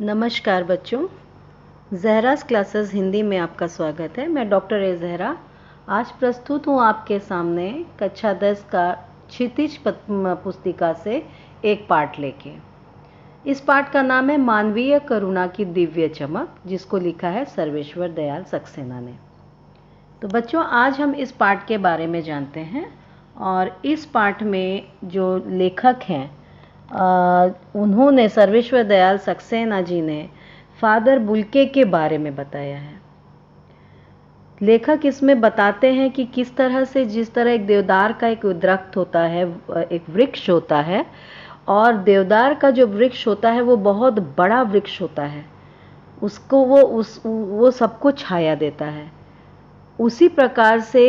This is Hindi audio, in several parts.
नमस्कार बच्चों, ज़हरास क्लासेस हिंदी में आपका स्वागत है। मैं डॉक्टर ए ज़हरा आज प्रस्तुत हूँ आपके सामने कक्षा 10 का क्षितिज पुस्तिका से एक पाठ लेके। इस पाठ का नाम है मानवीय करुणा की दिव्य चमक, जिसको लिखा है सर्वेश्वर दयाल सक्सेना ने। तो बच्चों, आज हम इस पाठ के बारे में जानते हैं और इस पाठ में जो लेखक हैं उन्होंने सर्वेश्वर दयाल सक्सेना जी ने फादर बुल्के के बारे में बताया है। लेखक इसमें बताते हैं कि किस तरह से, जिस तरह एक देवदार का एक दरख्त होता है, एक वृक्ष होता है, और देवदार का जो वृक्ष होता है वो बहुत बड़ा वृक्ष होता है, उसको वो सबको छाया देता है। उसी प्रकार से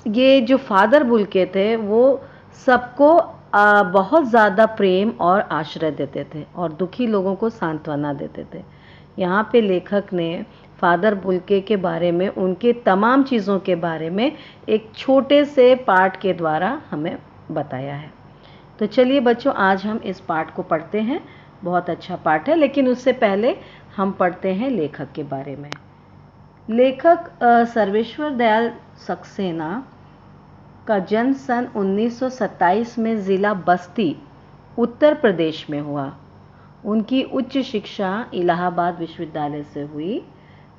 ये जो फादर बुल्के थे वो सबको बहुत ज़्यादा प्रेम और आश्रय देते थे और दुखी लोगों को सांत्वना देते थे। यहाँ पे लेखक ने फादर बुल्के के बारे में, उनके तमाम चीज़ों के बारे में एक छोटे से पाठ के द्वारा हमें बताया है। तो चलिए बच्चों, आज हम इस पाठ को पढ़ते हैं। बहुत अच्छा पाठ है, लेकिन उससे पहले हम पढ़ते हैं लेखक के बारे में। लेखक सर्वेश्वर दयाल सक्सेना का जन्म सन 1927 में ज़िला बस्ती, उत्तर प्रदेश में हुआ। उनकी उच्च शिक्षा इलाहाबाद विश्वविद्यालय से हुई।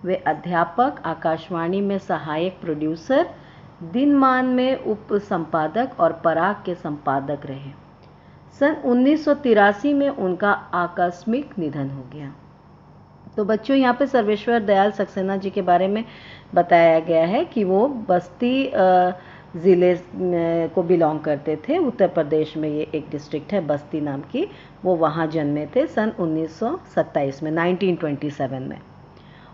वे अध्यापक, आकाशवाणी में सहायक प्रोड्यूसर, दिनमान में उप संपादक और पराग के संपादक रहे। सन 1983 में उनका आकस्मिक निधन हो गया। तो बच्चों, यहाँ पे सर्वेश्वर दयाल सक्सेना जी के बारे में बताया गया है कि वो बस्ती ज़िले को बिलोंग करते थे। उत्तर प्रदेश में ये एक डिस्ट्रिक्ट है बस्ती नाम की, वो वहाँ जन्मे थे सन 1927 में, 1927 में।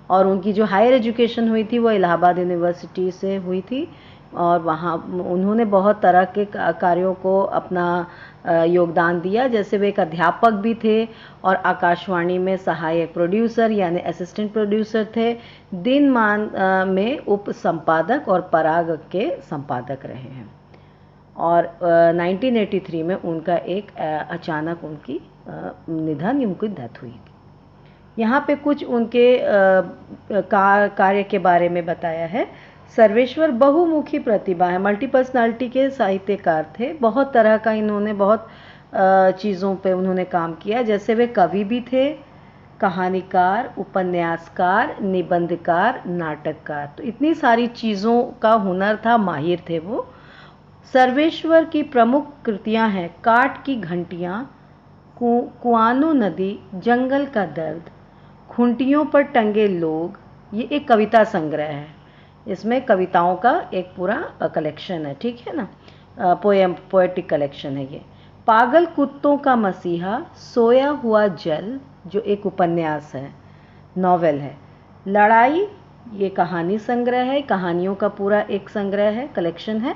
और उनकी जो हायर एजुकेशन हुई थी वो इलाहाबाद यूनिवर्सिटी से हुई थी और वहाँ उन्होंने बहुत तरह के कार्यों को अपना योगदान दिया। जैसे वे एक अध्यापक भी थे और आकाशवाणी में सहायक प्रोड्यूसर यानी असिस्टेंट प्रोड्यूसर थे। दिनमान में उप संपादक और पराग के संपादक रहे हैं। और 1983 में उनका एक अचानक उनकी निधन, उनकी डेथ हुई। यहाँ पे कुछ उनके कार्य के बारे में बताया है। सर्वेश्वर बहुमुखी प्रतिभा है, मल्टी पर्सनालिटी के साहित्यकार थे। बहुत तरह का इन्होंने बहुत चीज़ों पे उन्होंने काम किया। जैसे वे कवि भी थे, कहानीकार, उपन्यासकार, निबंधकार, नाटककार। तो इतनी सारी चीज़ों का हुनर था, माहिर थे वो। सर्वेश्वर की प्रमुख कृतियाँ हैं काठ की घंटियाँ, कुआनो नदी, जंगल का दर्द, खूंटियों पर टंगे लोग। ये एक कविता संग्रह है, इसमें कविताओं का एक पूरा कलेक्शन है, ठीक है ना, पोएटिक कलेक्शन है ये। पागल कुत्तों का मसीहा, सोया हुआ जल, जो एक उपन्यास है, नॉवेल है। लड़ाई, ये कहानी संग्रह है, कहानियों का पूरा एक संग्रह है, कलेक्शन है।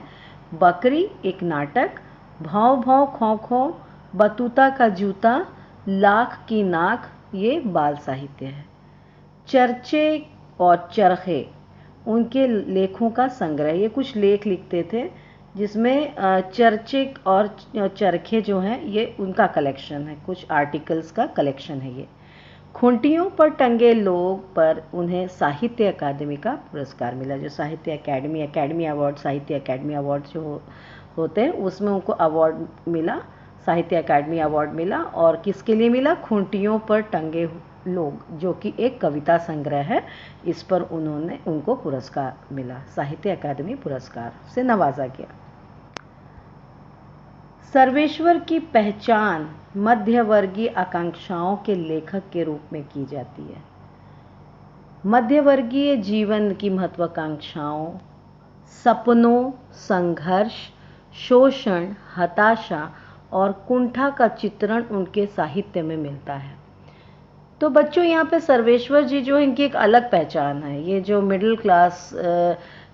बकरी, एक नाटक। भौं भौं खौं खौं, बतूता का जूता, लाख की नाक, ये बाल साहित्य है। चर्चे और चरखे, उनके लेखों का संग्रह। ये कुछ लेख लिखते थे जिसमें चर्चे और चरखे जो हैं ये उनका कलेक्शन है, कुछ आर्टिकल्स का कलेक्शन है ये। खूंटियों पर टंगे लोग पर उन्हें साहित्य अकादमी का पुरस्कार मिला। जो साहित्य अकेडमी अवार्ड, साहित्य अकादमी अवार्ड जो होते हैं उसमें उनको अवार्ड मिला, साहित्य अकादमी अवार्ड मिला। और किसके लिए मिला? खूंटियों पर टंगे लोग, जो कि एक कविता संग्रह है, इस पर उनको पुरस्कार मिला, साहित्य अकादमी पुरस्कार से नवाजा गया। सर्वेश्वर की पहचान मध्यवर्गीय आकांक्षाओं के लेखक के रूप में की जाती है। मध्यवर्गीय जीवन की महत्वाकांक्षाओं, सपनों, संघर्ष, शोषण, हताशा और कुंठा का चित्रण उनके साहित्य में मिलता है। तो बच्चों, यहाँ पे सर्वेश्वर जी जो इनकी एक अलग पहचान है। ये जो मिडिल क्लास,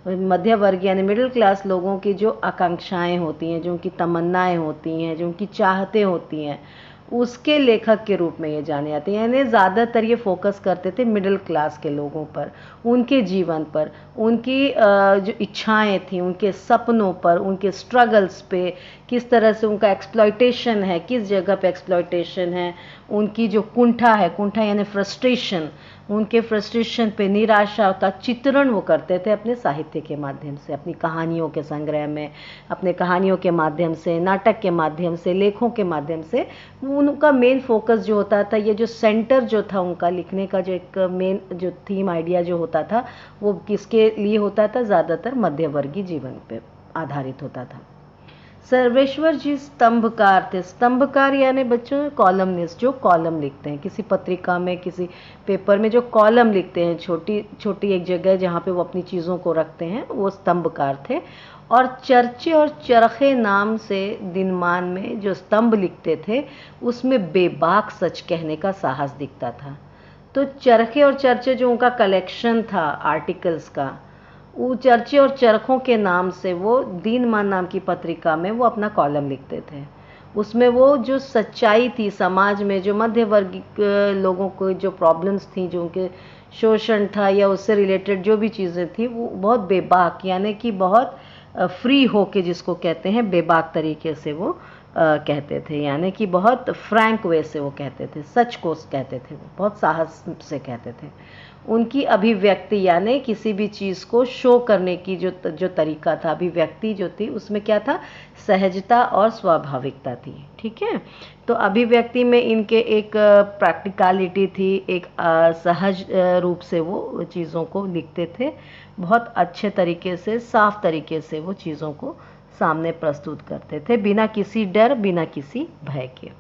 मध्य वर्ग यानी मिडिल क्लास लोगों की जो आकांक्षाएं होती हैं, जो उनकी तमन्नाएं होती हैं, जो उनकी चाहतें होती हैं, उसके लेखक के रूप में ये जाने जाते हैं। यानी ज़्यादातर ये फोकस करते थे मिडिल क्लास के लोगों पर, उनके जीवन पर, उनकी जो इच्छाएं थी, उनके सपनों पर, उनके स्ट्रगल्स पे, किस तरह से उनका एक्सप्लॉयटेशन है, किस जगह पे एक्सप्लॉयटेशन है, उनकी जो कुंठा है, कुंठा यानी फ्रस्ट्रेशन, उनके फ्रस्ट्रेशन पे, निराशा का चित्रण वो करते थे अपने साहित्य के माध्यम से, अपनी कहानियों के संग्रह में, अपने कहानियों के माध्यम से, नाटक के माध्यम से, लेखों के माध्यम से। उनका मेन फोकस जो होता था, ये जो सेंटर जो था उनका लिखने का, जो एक मेन जो थीम आइडिया जो होता था, वो किसके लिए होता था? ज़्यादातर मध्यवर्गीय जीवन पे आधारित होता था। सर्वेश्वर जी स्तंभकार थे। स्तंभकार यानी बच्चों कॉलमनिस्ट, जो कॉलम लिखते हैं किसी पत्रिका में, किसी पेपर में जो कॉलम लिखते हैं, छोटी छोटी एक जगह जहाँ पे वो अपनी चीज़ों को रखते हैं, वो स्तंभकार थे। और चर्चे और चरखे नाम से दिनमान में जो स्तंभ लिखते थे, उसमें बेबाक सच कहने का साहस दिखता था। तो चरखे और चर्चे जो उनका कलेक्शन था आर्टिकल्स का, वो चर्चे और चरखों के नाम से वो दिनमान नाम की पत्रिका में वो अपना कॉलम लिखते थे। उसमें वो जो सच्चाई थी समाज में, जो मध्य वर्ग लोगों को जो प्रॉब्लम्स थी, जो उनके शोषण था या उससे रिलेटेड जो भी चीज़ें थी, वो बहुत बेबाक यानी कि बहुत फ्री होके, जिसको कहते हैं बेबाक तरीके से वो कहते थे, यानी कि बहुत फ्रैंक वे से वो कहते थे, सच को कहते थे, वो बहुत साहस से कहते थे। उनकी अभिव्यक्ति यानी किसी भी चीज़ को शो करने की जो तरीका था, अभिव्यक्ति जो थी, उसमें क्या था? सहजता और स्वाभाविकता थी। ठीक है, तो अभिव्यक्ति में इनके एक प्रैक्टिकलिटी थी, एक सहज रूप से वो चीज़ों को लिखते थे, बहुत अच्छे तरीके से, साफ तरीके से वो चीज़ों को सामने प्रस्तुत करते थे, बिना किसी डर, बिना किसी भय के।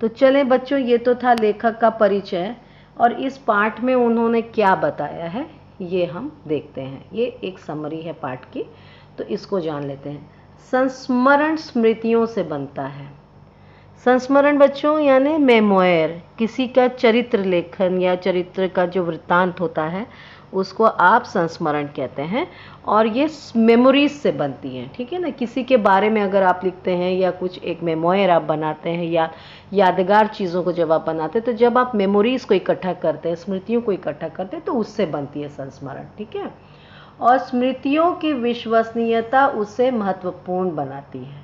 तो चलें बच्चों, ये तो था लेखक का परिचय, और इस पाठ में उन्होंने क्या बताया है ये हम देखते हैं। ये एक समरी है पाठ की, तो इसको जान लेते हैं। संस्मरण स्मृतियों से बनता है। संस्मरण बच्चों यानी मेमोयर, किसी का चरित्र लेखन या चरित्र का जो वृत्तांत होता है, उसको आप संस्मरण कहते हैं, और ये मेमोरीज से बनती हैं। ठीक है ना, किसी के बारे में अगर आप लिखते हैं या कुछ एक मेमोयर आप बनाते हैं, या यादगार चीज़ों को जब आप बनाते हैं, तो जब आप मेमोरीज को इकट्ठा करते हैं, स्मृतियों को इकट्ठा करते हैं, तो उससे बनती है संस्मरण। ठीक है, और स्मृतियों की विश्वसनीयता उसे महत्वपूर्ण बनाती है।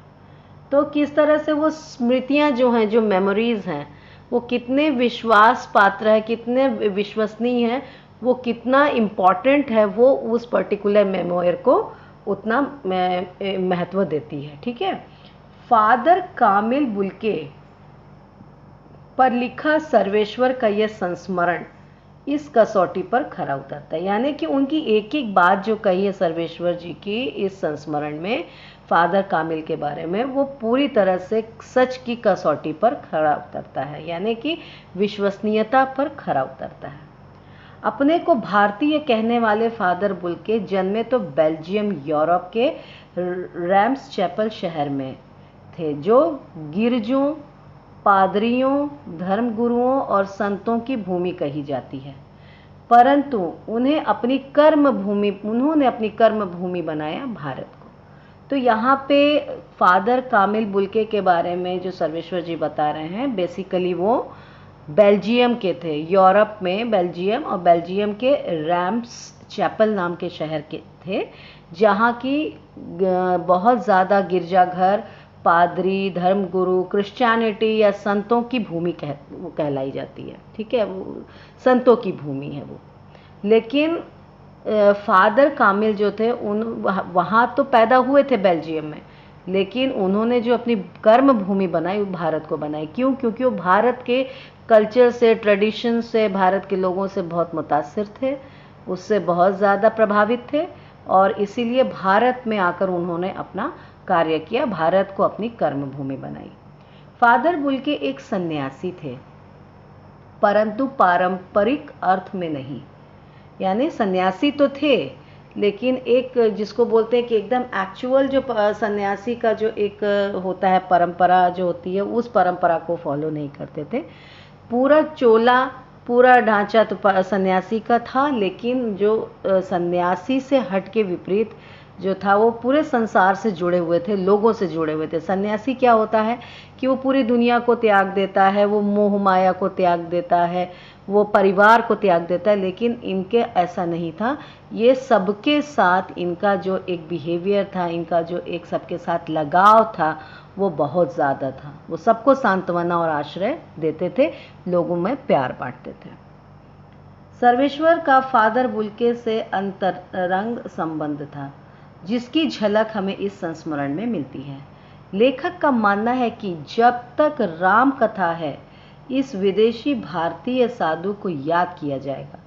तो किस तरह से वो स्मृतियाँ जो हैं, जो मेमोरीज हैं, वो कितने विश्वास पात्र है, कितने विश्वसनीय है, वो कितना इम्पॉर्टेंट है, वो उस पर्टिकुलर मेमोयर को उतना महत्व देती है। ठीक है, फादर कामिल बुल्के पर लिखा सर्वेश्वर का यह संस्मरण इस कसौटी पर खरा उतरता है, यानी कि उनकी एक एक बात जो कही है सर्वेश्वर जी की इस संस्मरण में, फादर कामिल के बारे में, वो पूरी तरह से सच की कसौटी पर खरा उतरता है, यानी कि विश्वसनीयता पर खरा उतरता है। अपने को भारतीय कहने वाले फादर बुल्के जन्मे तो बेल्जियम यूरोप के रैम्स चैपल शहर में थे, जो गिरजों, पादरियों, धर्मगुरुओं और संतों की भूमि कही जाती है, परंतु उन्होंने अपनी कर्म भूमि बनाया भारत को। तो यहाँ पे फादर कामिल बुल्के के बारे में जो सर्वेश्वर जी बता रहे हैं, बेसिकली वो बेल्जियम के थे, यूरोप में बेल्जियम, और बेल्जियम के रैम्स चैपल नाम के शहर के थे, जहाँ की बहुत ज़्यादा गिरजाघर, पादरी, धर्मगुरु, क्रिश्चियनिटी या संतों की भूमि वो कहलाई जाती है। ठीक है, वो संतों की भूमि है वो। लेकिन फादर कामिल जो थे, वहाँ तो पैदा हुए थे बेल्जियम में, लेकिन उन्होंने जो अपनी कर्म भूमि बनाई, वो भारत को बनाई। क्यों? क्योंकि वो भारत के कल्चर से, ट्रेडिशन से, भारत के लोगों से बहुत मुतासिर थे, उससे बहुत ज़्यादा प्रभावित थे, और इसीलिए भारत में आकर उन्होंने अपना कार्य किया, भारत को अपनी कर्म भूमि बनाई। फादर बुल्के एक सन्यासी थे, परंतु पारंपरिक अर्थ में नहीं, यानी सन्यासी तो थे, लेकिन एक जिसको बोलते हैं कि एकदम एक्चुअल जो सन्यासी का जो एक होता है परंपरा जो होती है, उस परंपरा को फॉलो नहीं करते थे। पूरा चोला, पूरा ढांचा तो सन्यासी का था, लेकिन जो सन्यासी से हट के विपरीत जो था वो पूरे संसार से जुड़े हुए थे, लोगों से जुड़े हुए थे। सन्यासी क्या होता है कि वो पूरी दुनिया को त्याग देता है, वो मोह माया को त्याग देता है, वो परिवार को त्याग देता है, लेकिन इनके ऐसा नहीं था। ये सबके साथ इनका जो एक बिहेवियर था, इनका जो एक सबके साथ लगाव था, वो बहुत ज़्यादा था। वो सबको सांत्वना और आश्रय देते थे, लोगों में प्यार बांटते थे। सर्वेश्वर का फादर बुल्के से अंतरंग संबंध था, जिसकी झलक हमें इस संस्मरण में मिलती है। लेखक का मानना है कि जब तक राम कथा है, इस विदेशी भारतीय साधु को याद किया जाएगा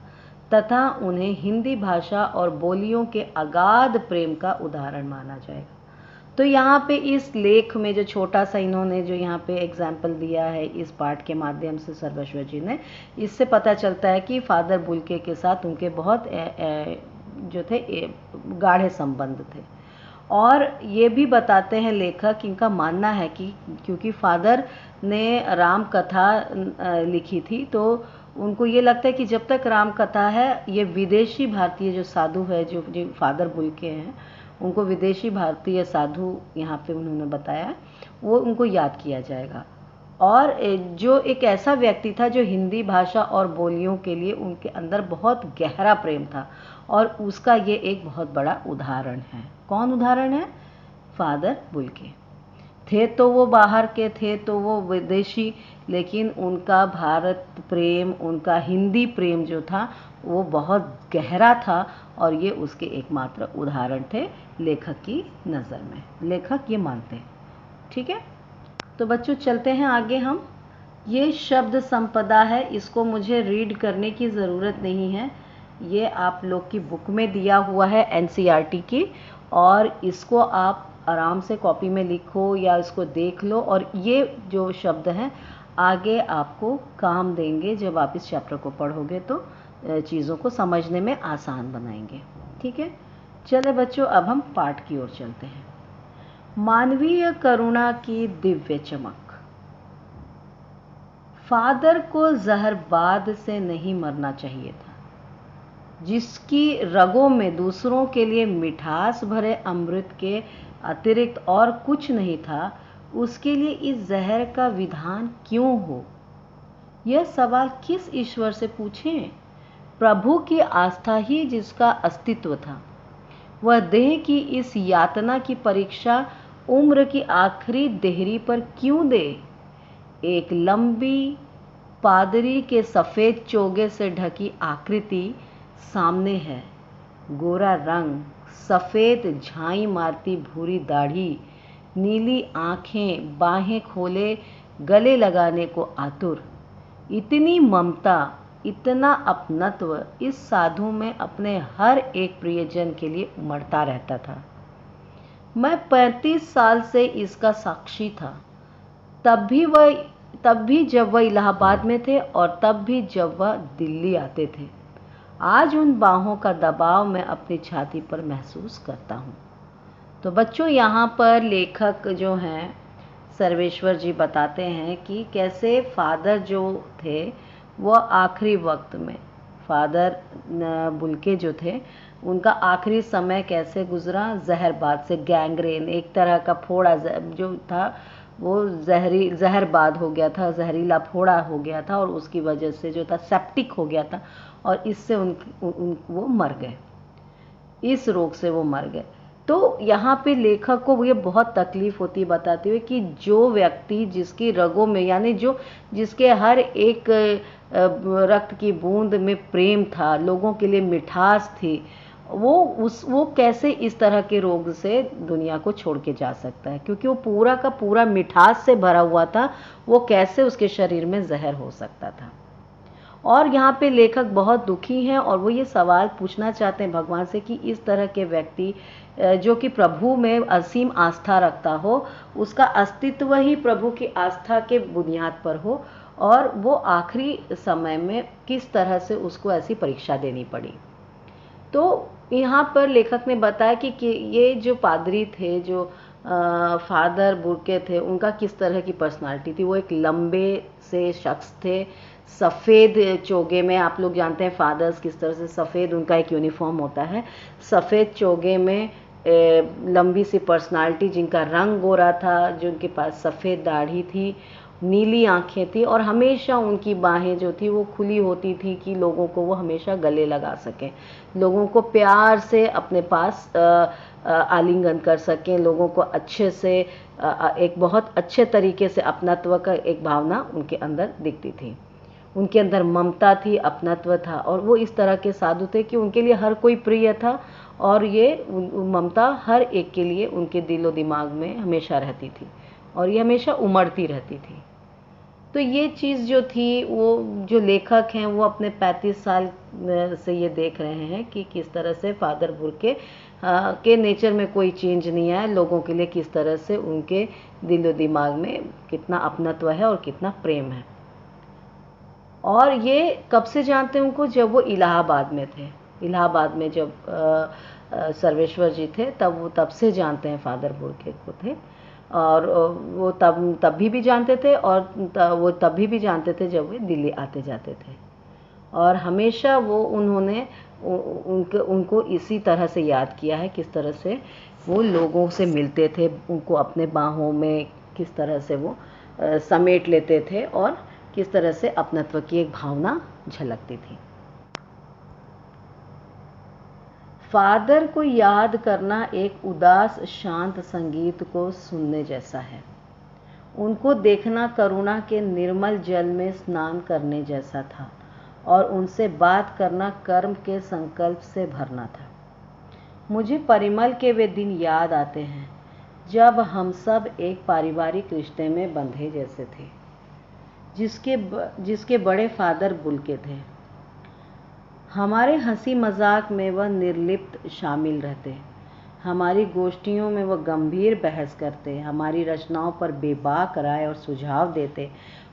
तथा उन्हें हिंदी भाषा और बोलियों के अगाध प्रेम का उदाहरण माना जाएगा। तो यहाँ पे इस लेख में जो छोटा सा इन्होंने जो यहाँ पे एग्जाम्पल दिया है इस पाठ के माध्यम से सर्वेश्वर जी ने, इससे पता चलता है कि फादर बुल्के के साथ उनके बहुत जो थे गाढ़े संबंध थे। और ये भी बताते हैं लेखक, इनका मानना है कि क्योंकि फादर ने राम कथा लिखी थी, तो उनको ये लगता है कि जब तक राम कथा है, ये विदेशी भारतीय जो साधु है, जो फादर बुल्के हैं, उनको विदेशी भारतीय साधु यहाँ पे उन्होंने बताया, वो उनको याद किया जाएगा। और जो एक ऐसा व्यक्ति था जो हिंदी भाषा और बोलियों के लिए उनके अंदर बहुत गहरा प्रेम था, और उसका ये एक बहुत बड़ा उदाहरण है। कौन उदाहरण है? Father Bulcke. थे तो वो बाहर के, थे तो वो विदेशी, लेकिन उनका भारत प्रेम, उनका हिंदी प्रेम जो था वो बहुत गहरा था, और ये उसके एकमात्र उदाहरण थे लेखक की नज़र में। लेखक ये मानते हैं। ठीक है, तो बच्चों चलते हैं आगे हम। ये शब्द संपदा है, इसको मुझे रीड करने की ज़रूरत नहीं है, ये आप लोग की बुक में दिया हुआ है एनसीईआरटी की, और इसको आप आराम से कॉपी में लिखो या इसको देख लो, और ये जो शब्द हैं आगे आपको काम देंगे। जब आप इस चैप्टर को पढ़ोगे तो चीज़ों को समझने में आसान बनाएंगे। ठीक है, चले बच्चों, अब हम पाठ की ओर चलते हैं। मानवीय करुणा की दिव्य चमक। फादर को जहरबाद से नहीं मरना चाहिए था। जिसकी रगों में दूसरों के लिए मिठास भरे अमृत के अतिरिक्त और कुछ नहीं था, उसके लिए इस जहर का विधान क्यों हो? यह सवाल किस ईश्वर से पूछें? प्रभु की आस्था ही जिसका अस्तित्व था, वह देह की इस यातना की परीक्षा उम्र की आखिरी देहरी पर क्यों दे? एक लंबी पादरी के सफ़ेद चोगे से ढकी आकृति सामने है। गोरा रंग, सफ़ेद झाई मारती भूरी दाढ़ी, नीली आँखें, बाहें खोले गले लगाने को आतुर। इतनी ममता, इतना अपनत्व इस साधु में अपने हर एक प्रियजन के लिए उमड़ता रहता था। मैं 35 साल से इसका साक्षी था। तब भी जब वह इलाहाबाद में थे, और तब भी जब वह दिल्ली आते थे। आज उन बाहों का दबाव मैं अपनी छाती पर महसूस करता हूँ। तो बच्चों, यहाँ पर लेखक जो हैं सर्वेश्वर जी बताते हैं कि कैसे फादर जो थे वो आखिरी वक्त में, फादर बुल्के जो थे, उनका आखिरी समय कैसे गुजरा। जहरबाद से, गैंग्रेन, एक तरह का फोड़ा जो था वो जहरबाद हो गया था, जहरीला फोड़ा हो गया था, और उसकी वजह से जो था सेप्टिक हो गया था, और इससे वो मर गए, इस रोग से वो मर गए। तो यहाँ पे लेखक को ये बहुत तकलीफ होती है बताते हुए कि जो व्यक्ति जिसकी रगों में, यानी जो जिसके हर एक रक्त की बूंद में प्रेम था, लोगों के लिए मिठास थी, वो कैसे इस तरह के रोग से दुनिया को छोड़ के जा सकता है? क्योंकि वो पूरा का पूरा मिठास से भरा हुआ था, वो कैसे उसके शरीर में जहर हो सकता था? और यहाँ पे लेखक बहुत दुखी हैं, और वो ये सवाल पूछना चाहते हैं भगवान से कि इस तरह के व्यक्ति जो कि प्रभु में असीम आस्था रखता हो, उसका अस्तित्व ही प्रभु की आस्था के बुनियाद पर हो, और वो आखिरी समय में किस तरह से उसको ऐसी परीक्षा देनी पड़ी। तो यहाँ पर लेखक ने बताया कि ये जो पादरी थे, जो फादर बुल्के थे, उनका किस तरह की पर्सनालिटी थी। वो एक लंबे से शख्स थे, सफ़ेद चोगे में। आप लोग जानते हैं फादर्स किस तरह से, सफ़ेद उनका एक यूनिफॉर्म होता है, सफ़ेद चोगे में लंबी सी पर्सनालिटी, जिनका रंग गोरा था, जिनके पास सफ़ेद दाढ़ी थी, नीली आंखें थी, और हमेशा उनकी बाहें जो थी वो खुली होती थी कि लोगों को वो हमेशा गले लगा सकें, लोगों को प्यार से अपने पास आलिंगन कर सकें, लोगों को अच्छे से एक बहुत अच्छे तरीके से अपनत्व का एक भावना उनके अंदर दिखती थी। उनके अंदर ममता थी, अपनत्व था, और वो इस तरह के साधु थे कि उनके लिए हर कोई प्रिय था, और ये ममता हर एक के लिए उनके दिलो दिमाग में हमेशा रहती थी, और ये हमेशा उमड़ती रहती थी। तो ये चीज़ जो थी, वो जो लेखक हैं वो अपने 35 साल से ये देख रहे हैं कि किस तरह से फादर बुर्के के नेचर में कोई चेंज नहीं आया, लोगों के लिए किस तरह से उनके दिलो दिमाग में कितना अपनत्व है और कितना प्रेम है। और ये कब से जानते हैं उनको? जब वो इलाहाबाद में थे। इलाहाबाद में जब सर्वेश्वर जी थे, तब से जानते हैं फादर बुर्के को थे, और वो तब भी जानते थे, और वो तभी भी जानते थे जब वे दिल्ली आते जाते थे, और हमेशा वो उन्होंने उनको इसी तरह से याद किया है, किस तरह से वो लोगों से मिलते थे, उनको अपने बाहों में किस तरह से वो समेट लेते थे, और किस तरह से अपनत्व की एक भावना झलकती थी। फादर को याद करना एक उदास शांत संगीत को सुनने जैसा है। उनको देखना करुणा के निर्मल जल में स्नान करने जैसा था, और उनसे बात करना कर्म के संकल्प से भरना था। मुझे परिमल के वे दिन याद आते हैं जब हम सब एक पारिवारिक रिश्ते में बंधे जैसे थे, जिसके बड़े फादर बुल्के थे। हमारे हंसी मजाक में वह निर्लिप्त शामिल रहते, हमारी गोष्ठियों में वह गंभीर बहस करते, हमारी रचनाओं पर बेबाक राय और सुझाव देते,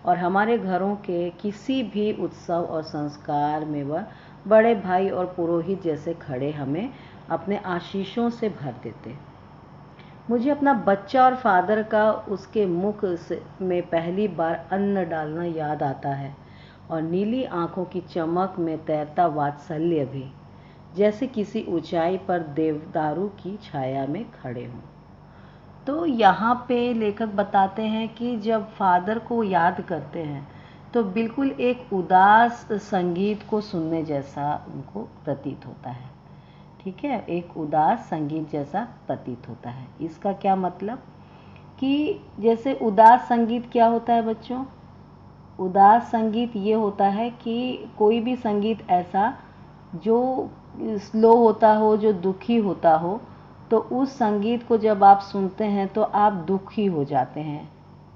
और हमारे घरों के किसी भी उत्सव और संस्कार में वह बड़े भाई और पुरोहित जैसे खड़े हमें अपने आशीषों से भर देते। मुझे अपना बच्चा और फादर का उसके मुख में पहली बार अन्न डालना याद आता है, और नीली आंखों की चमक में तैरता वात्सल्य भी, जैसे किसी ऊंचाई पर देवदारू की छाया में खड़े हों। तो यहाँ पे लेखक बताते हैं कि जब फादर को याद करते हैं तो बिल्कुल एक उदास संगीत को सुनने जैसा उनको प्रतीत होता है। ठीक है, एक उदास संगीत जैसा प्रतीत होता है। इसका क्या मतलब कि जैसे उदास संगीत क्या होता है बच्चों? उदास संगीत ये होता है कि कोई भी संगीत ऐसा जो स्लो होता हो, जो दुखी होता हो, तो उस संगीत को जब आप सुनते हैं तो आप दुखी हो जाते हैं,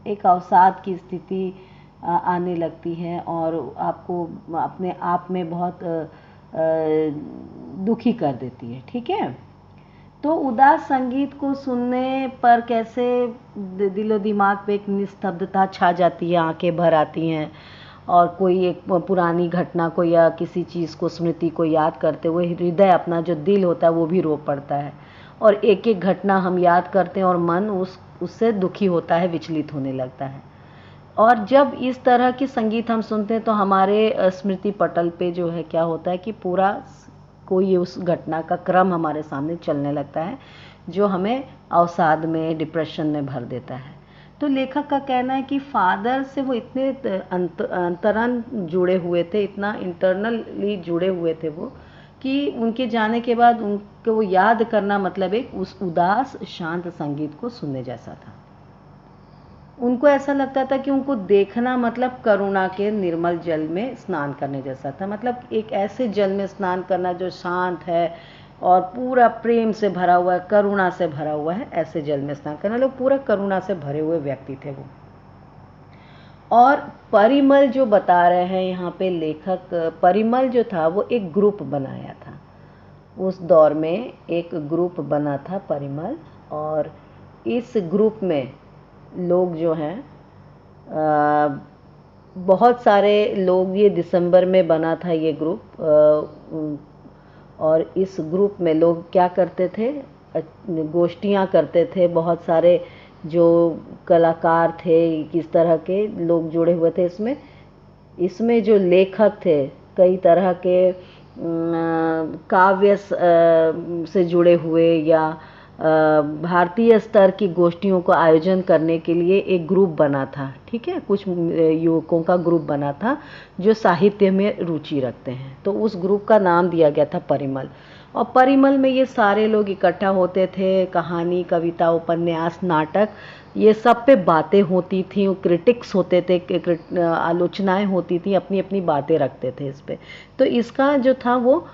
एक अवसाद की स्थिति आने लगती है, और आपको अपने आप में बहुत दुखी कर देती है। ठीक है, तो उदास संगीत को सुनने पर कैसे दिलो दिमाग पे एक निस्तब्धता छा जाती है, आंखें भर आती हैं, और कोई एक पुरानी घटना को या किसी चीज़ को, स्मृति को याद करते हुए हृदय, अपना जो दिल होता है वो भी रो पड़ता है, और एक एक घटना हम याद करते हैं और मन उससे दुखी होता है, विचलित होने लगता है। और जब इस तरह की संगीत हम सुनते हैं तो हमारे स्मृति पटल पे जो है क्या होता है कि पूरा कोई उस घटना का क्रम हमारे सामने चलने लगता है, जो हमें अवसाद में, डिप्रेशन में भर देता है। तो लेखक का कहना है कि फादर से वो इतने अंतरंग जुड़े हुए थे, इतना इंटरनली जुड़े हुए थे वो, कि उनके जाने के बाद उनको वो याद करना मतलब एक उस उदास शांत संगीत को सुनने जैसा था। उनको ऐसा लगता था कि उनको देखना मतलब करुणा के निर्मल जल में स्नान करने जैसा था, मतलब एक ऐसे जल में स्नान करना जो शांत है और पूरा प्रेम से भरा हुआ है, करुणा से भरा हुआ है, ऐसे जल में स्नान करना। लोग पूरा करुणा से भरे हुए व्यक्ति थे वो। और परिमल जो बता रहे हैं यहाँ पे लेखक, परिमल जो था वो एक ग्रुप बनाया था, उस दौर में एक ग्रुप बना था परिमल, और इस ग्रुप में लोग जो हैं बहुत सारे लोग, ये दिसंबर में बना था ये ग्रुप, और इस ग्रुप में लोग क्या करते थे, गोष्ठियाँ करते थे, बहुत सारे जो कलाकार थे, किस तरह के लोग जुड़े हुए थे इसमें जो लेखक थे, कई तरह के काव्य से जुड़े हुए, या भारतीय स्तर की गोष्ठियों को आयोजन करने के लिए एक ग्रुप बना था, ठीक है, कुछ युवकों का ग्रुप बना था जो साहित्य में रुचि रखते हैं। तो उस ग्रुप का नाम दिया गया था परिमल। और परिमल में ये सारे लोग इकट्ठा होते थे, कहानी, कविता, उपन्यास, नाटक, ये सब पे बातें होती थी, क्रिटिक्स होते थे, आलोचनाएं होती थी, अपनी अपनी बातें रखते थे इस पे। तो इसका जो था वो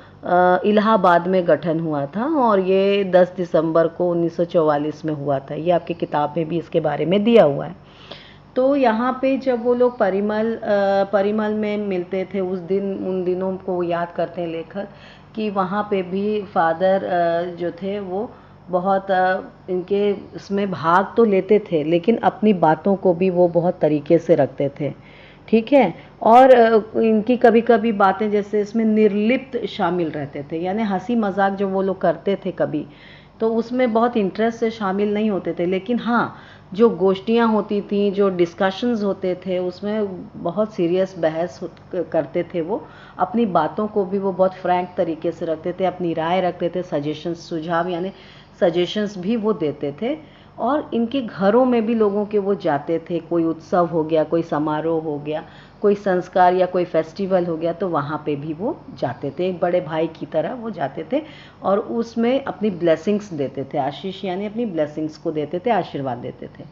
इलाहाबाद में गठन हुआ था और ये 10 दिसंबर को 1944 में हुआ था। ये आपकी किताब में भी इसके बारे में दिया हुआ है। तो यहाँ पे जब वो लोग परिमल में मिलते थे, उस दिन, उन दिनों को याद करते हैं लेखक कि वहाँ पे भी फादर जो थे वो बहुत इनके इसमें भाग तो लेते थे, लेकिन अपनी बातों को भी वो बहुत तरीके से रखते थे, ठीक है। और इनकी कभी कभी बातें जैसे इसमें निर्लिप्त शामिल रहते थे, यानी हंसी मजाक जो वो लोग करते थे कभी, तो उसमें बहुत इंटरेस्ट से शामिल नहीं होते थे, लेकिन हाँ, जो गोष्ठियाँ होती थी, जो डिस्कशंस होते थे, उसमें बहुत सीरियस बहस करते थे। वो अपनी बातों को भी वो बहुत फ्रैंक तरीके से रखते थे, अपनी राय रखते थे, सजेशंस, सुझाव यानी सजेशंस भी वो देते थे। और इनके घरों में भी लोगों के वो जाते थे, कोई उत्सव हो गया, कोई समारोह हो गया, कोई संस्कार या कोई फेस्टिवल हो गया, तो वहाँ पे भी वो जाते थे, एक बड़े भाई की तरह वो जाते थे और उसमें अपनी ब्लेसिंग्स देते थे, आशीष यानी अपनी ब्लेसिंग्स को देते थे, आशीर्वाद देते थे।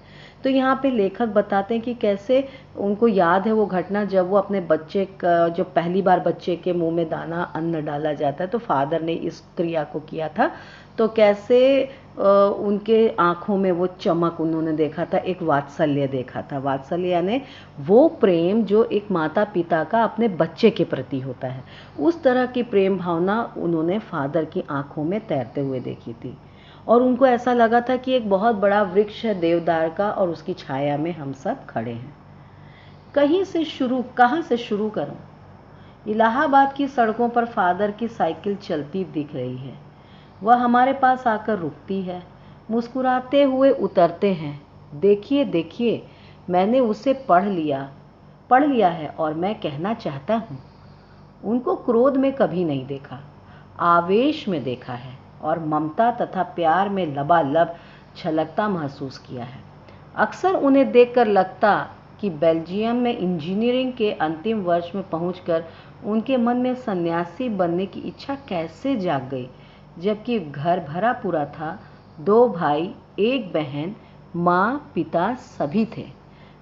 तो यहाँ पे लेखक बताते हैं कि कैसे उनको याद है वो घटना जब वो अपने बच्चे का, जो पहली बार बच्चे के मुंह में दाना अन्न डाला जाता है, तो फादर ने इस क्रिया को किया था, तो कैसे उनके आंखों में वो चमक उन्होंने देखा था, एक वात्सल्य देखा था। वात्सल्य यानी वो प्रेम जो एक माता पिता का अपने बच्चे के प्रति होता है, उस तरह की प्रेम भावना उन्होंने फादर की आंखों में तैरते हुए देखी थी। और उनको ऐसा लगा था कि एक बहुत बड़ा वृक्ष है देवदार का और उसकी छाया में हम सब खड़े हैं। कहाँ से शुरू करूं? इलाहाबाद की सड़कों पर फादर की साइकिल चलती दिख रही है। वह हमारे पास आकर रुकती है, मुस्कुराते हुए उतरते हैं। देखिए देखिए, मैंने उसे पढ़ लिया है और मैं कहना चाहता हूँ। उनको क्रोध में कभी नहीं देखा, आवेश में देखा है और ममता तथा प्यार में लबालब छलकता महसूस किया है। अक्सर उन्हें देखकर लगता कि बेल्जियम में इंजीनियरिंग के अंतिम वर्ष में पहुंचकर उनके मन में सन्यासी बनने की इच्छा कैसे जाग गई, जबकि घर भरा पूरा था, 2 भाई, 1 बहन, माँ, पिता सभी थे।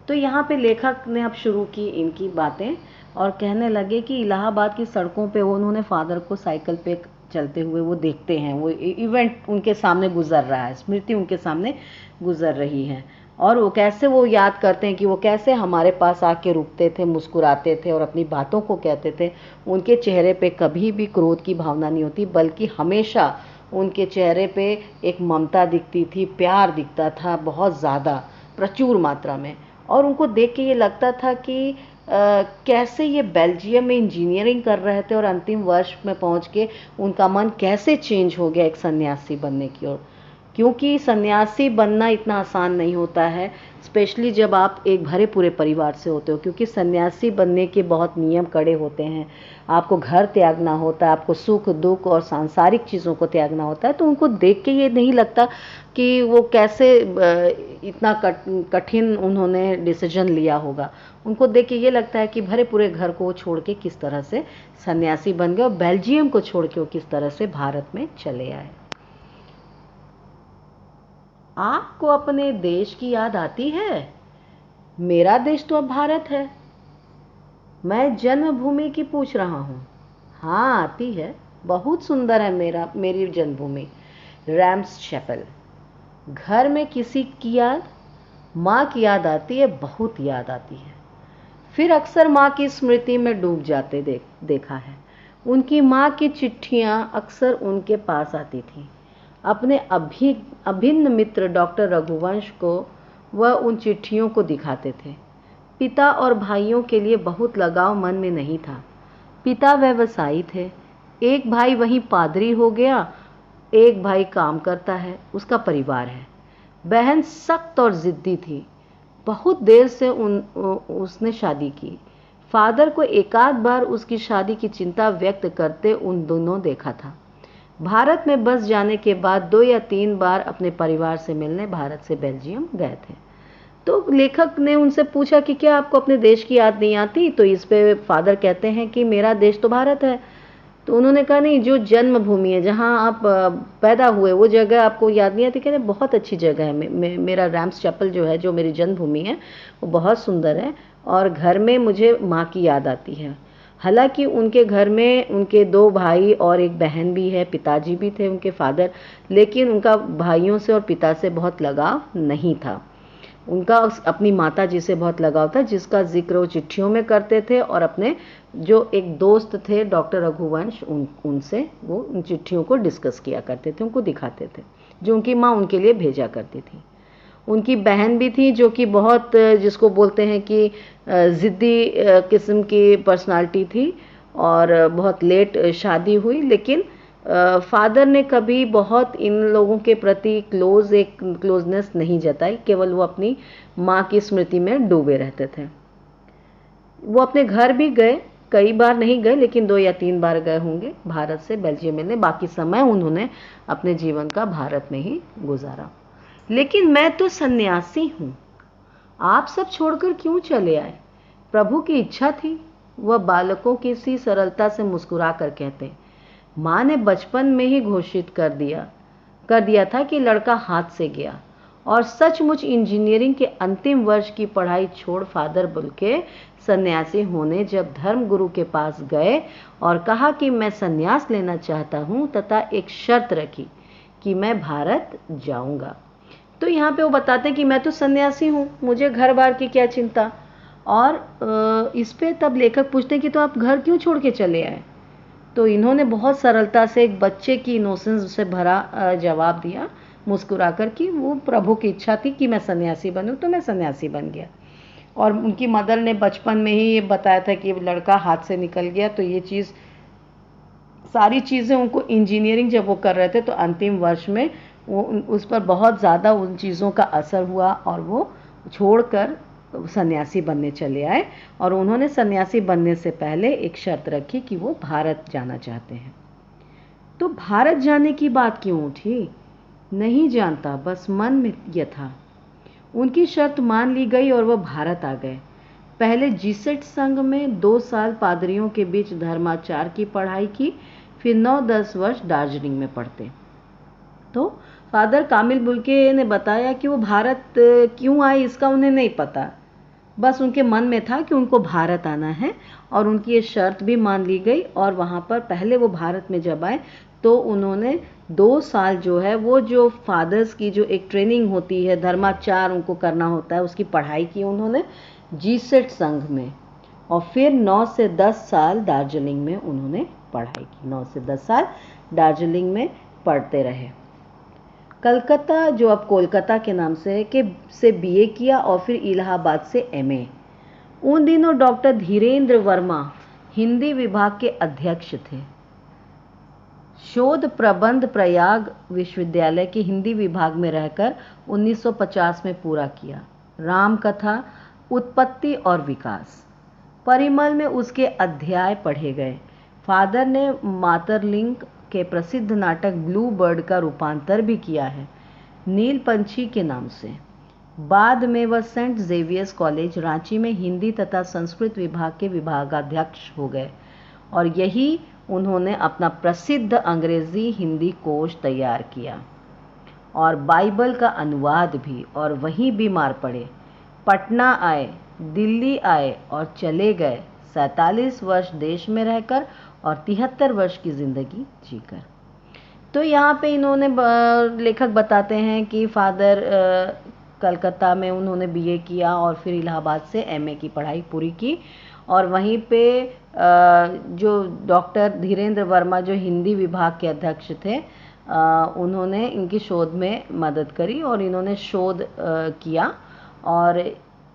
तो यहाँ पे लेखक ने अब शुरू की इनकी बातें और कहने लगे कि इलाहाबाद की सड़कों पे वो उन्होंने फादर को साइकिल पे चलते हुए वो देखते हैं, वो इवेंट उनके सामने गुजर रहा है, स्मृति उनके सामने गुजर रही है, और वो कैसे वो याद करते हैं कि वो कैसे हमारे पास आके रुकते थे, मुस्कुराते थे और अपनी बातों को कहते थे। उनके चेहरे पे कभी भी क्रोध की भावना नहीं होती, बल्कि हमेशा उनके चेहरे पे एक ममता दिखती थी, प्यार दिखता था, बहुत ज़्यादा, प्रचुर मात्रा में। और उनको देख के ये लगता था कि कैसे ये बेल्जियम में इंजीनियरिंग कर रहे थे और अंतिम वर्ष में पहुंच के उनका मन कैसे चेंज हो गया एक सन्यासी बनने की ओर। क्योंकि सन्यासी बनना इतना आसान नहीं होता है, स्पेशली जब आप एक भरे पूरे परिवार से होते हो, क्योंकि सन्यासी बनने के बहुत नियम कड़े होते हैं। आपको घर त्यागना होता है, आपको सुख दुख और सांसारिक चीज़ों को त्यागना होता है। तो उनको देख के ये नहीं लगता कि वो कैसे इतना कठिन उन्होंने डिसीजन लिया होगा। उनको देख के ये लगता है कि भरे पूरे घर को छोड़ के किस तरह से सन्यासी बन गए और बेल्जियम को छोड़ के वो किस तरह से भारत में चले आए। आपको अपने देश की याद आती है? मेरा देश तो अब भारत है। मैं जन्मभूमि की पूछ रहा हूँ। हाँ, आती है, बहुत सुंदर है मेरी जन्मभूमि, रैम्स चैपल। घर में किसी की याद? माँ की याद आती है, बहुत याद आती है। फिर अक्सर माँ की स्मृति में डूब जाते देखा है। उनकी माँ की चिट्ठियाँ अक्सर उनके पास आती थी। अपने अभिन्न मित्र डॉक्टर रघुवंश को वह उन चिट्ठियों को दिखाते थे। पिता और भाइयों के लिए बहुत लगाव मन में नहीं था। पिता व्यवसायी थे, एक भाई वहीं पादरी हो गया, एक भाई काम करता है, उसका परिवार है। बहन सख्त और जिद्दी थी, बहुत देर से उसने शादी की। फादर को एकाध बार उसकी शादी की चिंता व्यक्त करते उन दोनों देखा था। भारत में बस जाने के बाद 2 या 3 बार अपने परिवार से मिलने भारत से बेल्जियम गए थे। तो लेखक ने उनसे पूछा कि क्या आपको अपने देश की याद नहीं आती? तो इस पे फादर कहते हैं कि मेरा देश तो भारत है। तो उन्होंने कहा नहीं, जो जन्मभूमि है, जहाँ आप पैदा हुए, वो जगह आपको याद नहीं आती? कहते बहुत अच्छी जगह है, मेरा रैम्स चैपल जो है, जो मेरी जन्मभूमि है, वो बहुत सुंदर है और घर में मुझे माँ की याद आती है। हालांकि उनके घर में उनके 2 भाई और एक बहन भी है, पिताजी भी थे उनके फादर, लेकिन उनका भाइयों से और पिता से बहुत लगाव नहीं था। उनका अपनी माता जी से बहुत लगाव था, जिसका जिक्र वो चिट्ठियों में करते थे और अपने जो एक दोस्त थे डॉक्टर रघुवंश, उनसे वो उन चिट्ठियों को डिस्कस किया करते थे, उनको दिखाते थे, जो उनकी माँ उनके लिए भेजा करती थी। उनकी बहन भी थी जो कि बहुत, जिसको बोलते हैं कि ज़िद्दी किस्म की पर्सनालिटी थी और बहुत लेट शादी हुई, लेकिन फादर ने कभी बहुत इन लोगों के प्रति एक क्लोजनेस नहीं जताई, केवल वो अपनी माँ की स्मृति में डूबे रहते थे। वो अपने घर भी गए, कई बार नहीं गए, लेकिन 2 या 3 बार गए होंगे भारत से बेल्जियम मिलने। बाकी समय उन्होंने अपने जीवन का भारत में ही गुजारा। लेकिन मैं तो सन्यासी हूँ, आप सब छोड़कर क्यों चले आए? प्रभु की इच्छा थी, वह बालकों की सी सरलता से मुस्कुरा कर कहते। माँ ने बचपन में ही घोषित कर दिया था कि लड़का हाथ से गया, और सचमुच इंजीनियरिंग के अंतिम वर्ष की पढ़ाई छोड़ फादर बुल्के सन्यासी होने जब धर्म गुरु के पास गए और कहा कि मैं सन्यास लेना चाहता हूँ तथा एक शर्त रखी कि मैं भारत जाऊंगा। तो यहाँ पे वो बताते हैं कि मैं तो सन्यासी हूँ, मुझे घर बार की क्या चिंता। और इस पे तब लेखक पूछते हैं कि तो आप घर क्यों छोड़ के चले आए? तो इन्होंने बहुत सरलता से एक बच्चे की इनोसेंस से भरा जवाब दिया, मुस्कुरा कर, कि वो प्रभु की इच्छा थी कि मैं सन्यासी बनूं, तो मैं सन्यासी बन गया। और उनकी मदर ने बचपन में ही ये बताया था कि लड़का हाथ से निकल गया, तो ये चीज़, सारी चीज़ें उनको, इंजीनियरिंग जब वो कर रहे थे तो अंतिम वर्ष में वो उस पर बहुत ज़्यादा उन चीज़ों का असर हुआ और वो छोड़कर सन्यासी बनने चले आए। और उन्होंने सन्यासी बनने से पहले एक शर्त रखी कि वो भारत जाना चाहते हैं। तो भारत जाने की बात क्यों उठी? नहीं जानता, बस मन में यह था। उनकी शर्त मान ली गई और वह भारत आ गए। पहले जीसेट संघ में 2 साल पादरियों के बीच धर्माचार की पढ़ाई की, फिर 9-10 वर्ष दार्जिलिंग में पढ़ते। तो फादर कामिल बुल्के ने बताया कि वो भारत क्यों आए इसका उन्हें नहीं पता, बस उनके मन में था कि उनको भारत आना है, और उनकी ये शर्त भी मान ली गई। और वहाँ पर पहले वो भारत में जब आए तो उन्होंने 2 साल जो है, वो जो फादर्स की जो एक ट्रेनिंग होती है, धर्माचार उनको करना होता है, उसकी पढ़ाई की उन्होंने जीसेट संघ में। और फिर 9 से 10 साल दार्जिलिंग में उन्होंने पढ़ाई की, 9 से 10 साल दार्जिलिंग में पढ़ते रहे। कलकत्ता, जो अब कोलकाता के नाम से है, के से बीए किया और फिर इलाहाबाद से एमए। उन दिनों डॉक्टर धीरेन्द्र वर्मा हिंदी विभाग के अध्यक्ष थे। शोध प्रबंध प्रयाग विश्वविद्यालय के हिंदी विभाग में रहकर 1950 में पूरा किया। रामकथा, उत्पत्ति और विकास, परिमल में उसके अध्याय पढ़े गए। फादर ने मातरलिंग के प्रसिद्ध नाटक ब्लू बर्ड का रूपांतर भी किया है, नील पंछी के नाम से। बाद में वह सेंट जेवियर्स कॉलेज रांची में हिंदी तथा संस्कृत विभाग के विभागाध्यक्ष हो गए, और यही उन्होंने अपना प्रसिद्ध अंग्रेजी हिंदी कोश तैयार किया और बाइबल का अनुवाद भी, और वहीं बीमार पड़े। पटना आए, दिल्ली आए और चले गए, 47 वर्ष देश में रहकर और 73 वर्ष की ज़िंदगी जीकर। तो यहाँ पे इन्होंने, लेखक बताते हैं कि फादर कलकत्ता में उन्होंने बीए किया और फिर इलाहाबाद से एमए की पढ़ाई पूरी की, और वहीं पे जो डॉक्टर धीरेन्द्र वर्मा जो हिंदी विभाग के अध्यक्ष थे, उन्होंने इनकी शोध में मदद करी और इन्होंने शोध किया, और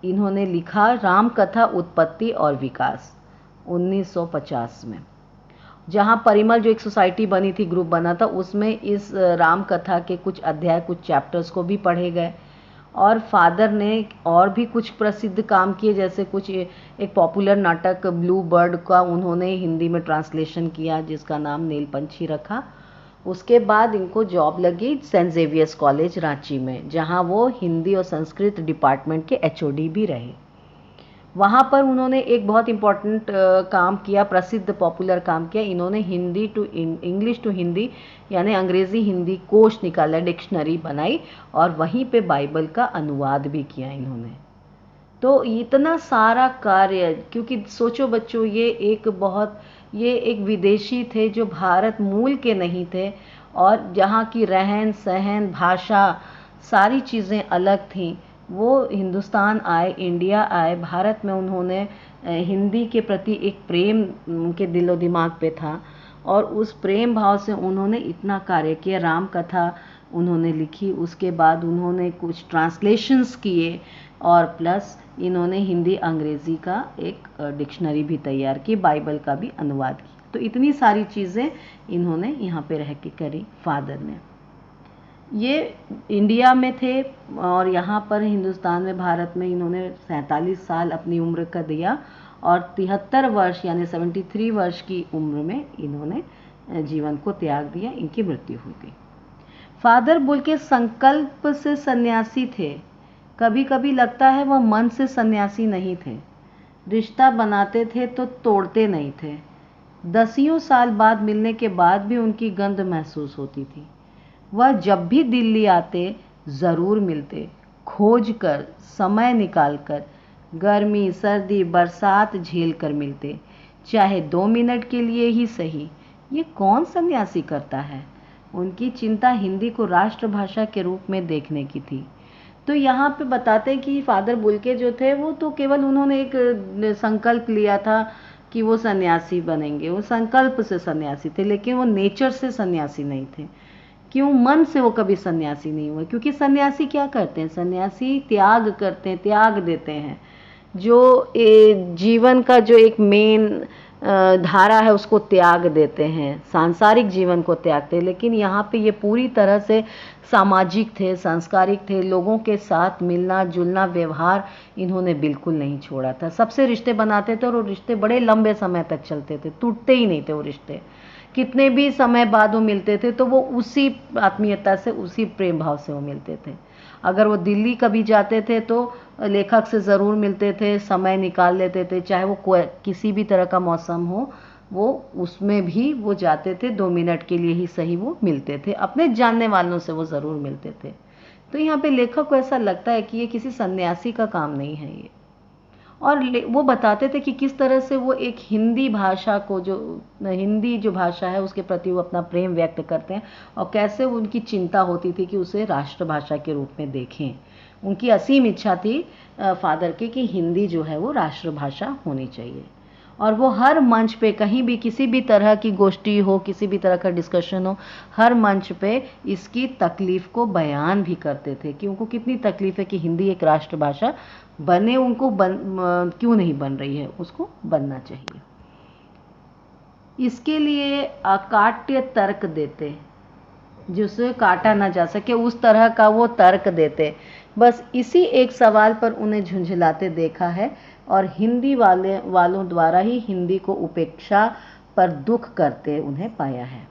इन्होंने लिखा रामकथा, उत्पत्ति और विकास 1950 में। जहाँ परिमल जो एक सोसाइटी बनी थी, ग्रुप बना था, उसमें इस रामकथा के कुछ अध्याय, कुछ चैप्टर्स को भी पढ़े गए। और फादर ने और भी कुछ प्रसिद्ध काम किए, जैसे कुछ एक पॉपुलर नाटक ब्लू बर्ड का उन्होंने हिंदी में ट्रांसलेशन किया, जिसका नाम नील पंछी रखा। उसके बाद इनको जॉब लगी सेंट जेवियर्स कॉलेज रांची में, जहां वो हिंदी और संस्कृत डिपार्टमेंट के एचओडी भी रहे। वहाँ पर उन्होंने एक बहुत इम्पोर्टेंट काम किया, प्रसिद्ध पॉपुलर काम किया। इन्होंने Hindi to English to Hindi यानी अंग्रेज़ी हिंदी कोश निकाला, डिक्शनरी बनाई, और वहीं पे बाइबल का अनुवाद भी किया इन्होंने। तो इतना सारा कार्य, क्योंकि सोचो बच्चों, ये एक विदेशी थे जो भारत मूल के नहीं थे, और जहाँ की रहन सहन, भाषा, सारी चीज़ें अलग थीं। वो हिंदुस्तान आए, इंडिया आए, भारत में उन्होंने हिंदी के प्रति एक प्रेम उनके दिलो दिमाग पे था, और उस प्रेम भाव से उन्होंने इतना कार्य किया। राम कथा उन्होंने लिखी, उसके बाद उन्होंने कुछ ट्रांसलेशंस किए, और प्लस इन्होंने हिंदी अंग्रेज़ी का एक डिक्शनरी भी तैयार की, बाइबल का भी अनुवाद किया। तो इतनी सारी चीज़ें इन्होंने यहाँ पे रह के करी फादर ने। ये इंडिया में थे, और यहाँ पर हिंदुस्तान में, भारत में इन्होंने 47 साल अपनी उम्र का दिया, और 73 वर्ष यानी 73 वर्ष की उम्र में इन्होंने जीवन को त्याग दिया, इनकी मृत्यु हो गई। फादर बुल्के संकल्प से सन्यासी थे। कभी कभी लगता है वह मन से सन्यासी नहीं थे। रिश्ता बनाते थे तो तोड़ते नहीं थे। 10 साल बाद मिलने के बाद भी उनकी गंध महसूस होती थी। वह जब भी दिल्ली आते ज़रूर मिलते, खोज कर, समय निकाल कर, गर्मी सर्दी बरसात झेल कर मिलते, चाहे 2 मिनट के लिए ही सही। ये कौन सन्यासी करता है? उनकी चिंता हिंदी को राष्ट्रभाषा के रूप में देखने की थी। तो यहाँ पे बताते हैं कि फादर बुल्के जो थे, वो तो केवल उन्होंने एक संकल्प लिया था कि वो सन्यासी बनेंगे, वो संकल्प से सन्यासी थे, लेकिन वो नेचर से सन्यासी नहीं थे। क्यों? मन से वो कभी सन्यासी नहीं हुए, क्योंकि सन्यासी क्या करते हैं? सन्यासी त्याग करते हैं, त्याग देते हैं। जो जीवन का जो एक मेन धारा है उसको त्याग देते हैं, सांसारिक जीवन को त्यागते हैं। लेकिन यहाँ पे ये पूरी तरह से सामाजिक थे, संस्कारिक थे, लोगों के साथ मिलना जुलना, व्यवहार इन्होंने बिल्कुल नहीं छोड़ा था। सबसे रिश्ते बनाते थे, और वो रिश्ते बड़े लंबे समय तक चलते थे, टूटते ही नहीं थे वो रिश्ते। कितने भी समय बाद वो मिलते थे तो वो उसी आत्मीयता से, उसी प्रेम भाव से वो मिलते थे। अगर वो दिल्ली कभी जाते थे तो लेखक से ज़रूर मिलते थे, समय निकाल लेते थे, चाहे वो किसी भी तरह का मौसम हो, वो उसमें भी वो जाते थे, 2 मिनट के लिए ही सही वो मिलते थे, अपने जानने वालों से वो ज़रूर मिलते थे। तो यहाँ पे लेखक को ऐसा लगता है कि ये किसी सन्यासी का काम नहीं है ये। और वो बताते थे कि किस तरह से वो एक हिंदी भाषा को, जो हिंदी जो भाषा है उसके प्रति वो अपना प्रेम व्यक्त करते हैं, और कैसे उनकी चिंता होती थी कि उसे राष्ट्रभाषा के रूप में देखें। उनकी असीम इच्छा थी फादर की कि हिंदी जो है वो राष्ट्रभाषा होनी चाहिए। और वो हर मंच पे, कहीं भी किसी भी तरह की गोष्ठी हो, किसी भी तरह का डिस्कशन हो, हर मंच पे इसकी तकलीफ़ को बयान भी करते थे कि उनको कितनी तकलीफ़ है कि हिंदी एक राष्ट्रभाषा बने। उनको क्यों नहीं बन रही है, उसको बनना चाहिए। इसके लिए अकाट्य तर्क देते, जिसे काटा ना जा सके उस तरह का वो तर्क देते। बस इसी एक सवाल पर उन्हें झुंझलाते देखा है, और हिंदी वालों द्वारा ही हिंदी को उपेक्षा पर दुख करते उन्हें पाया है।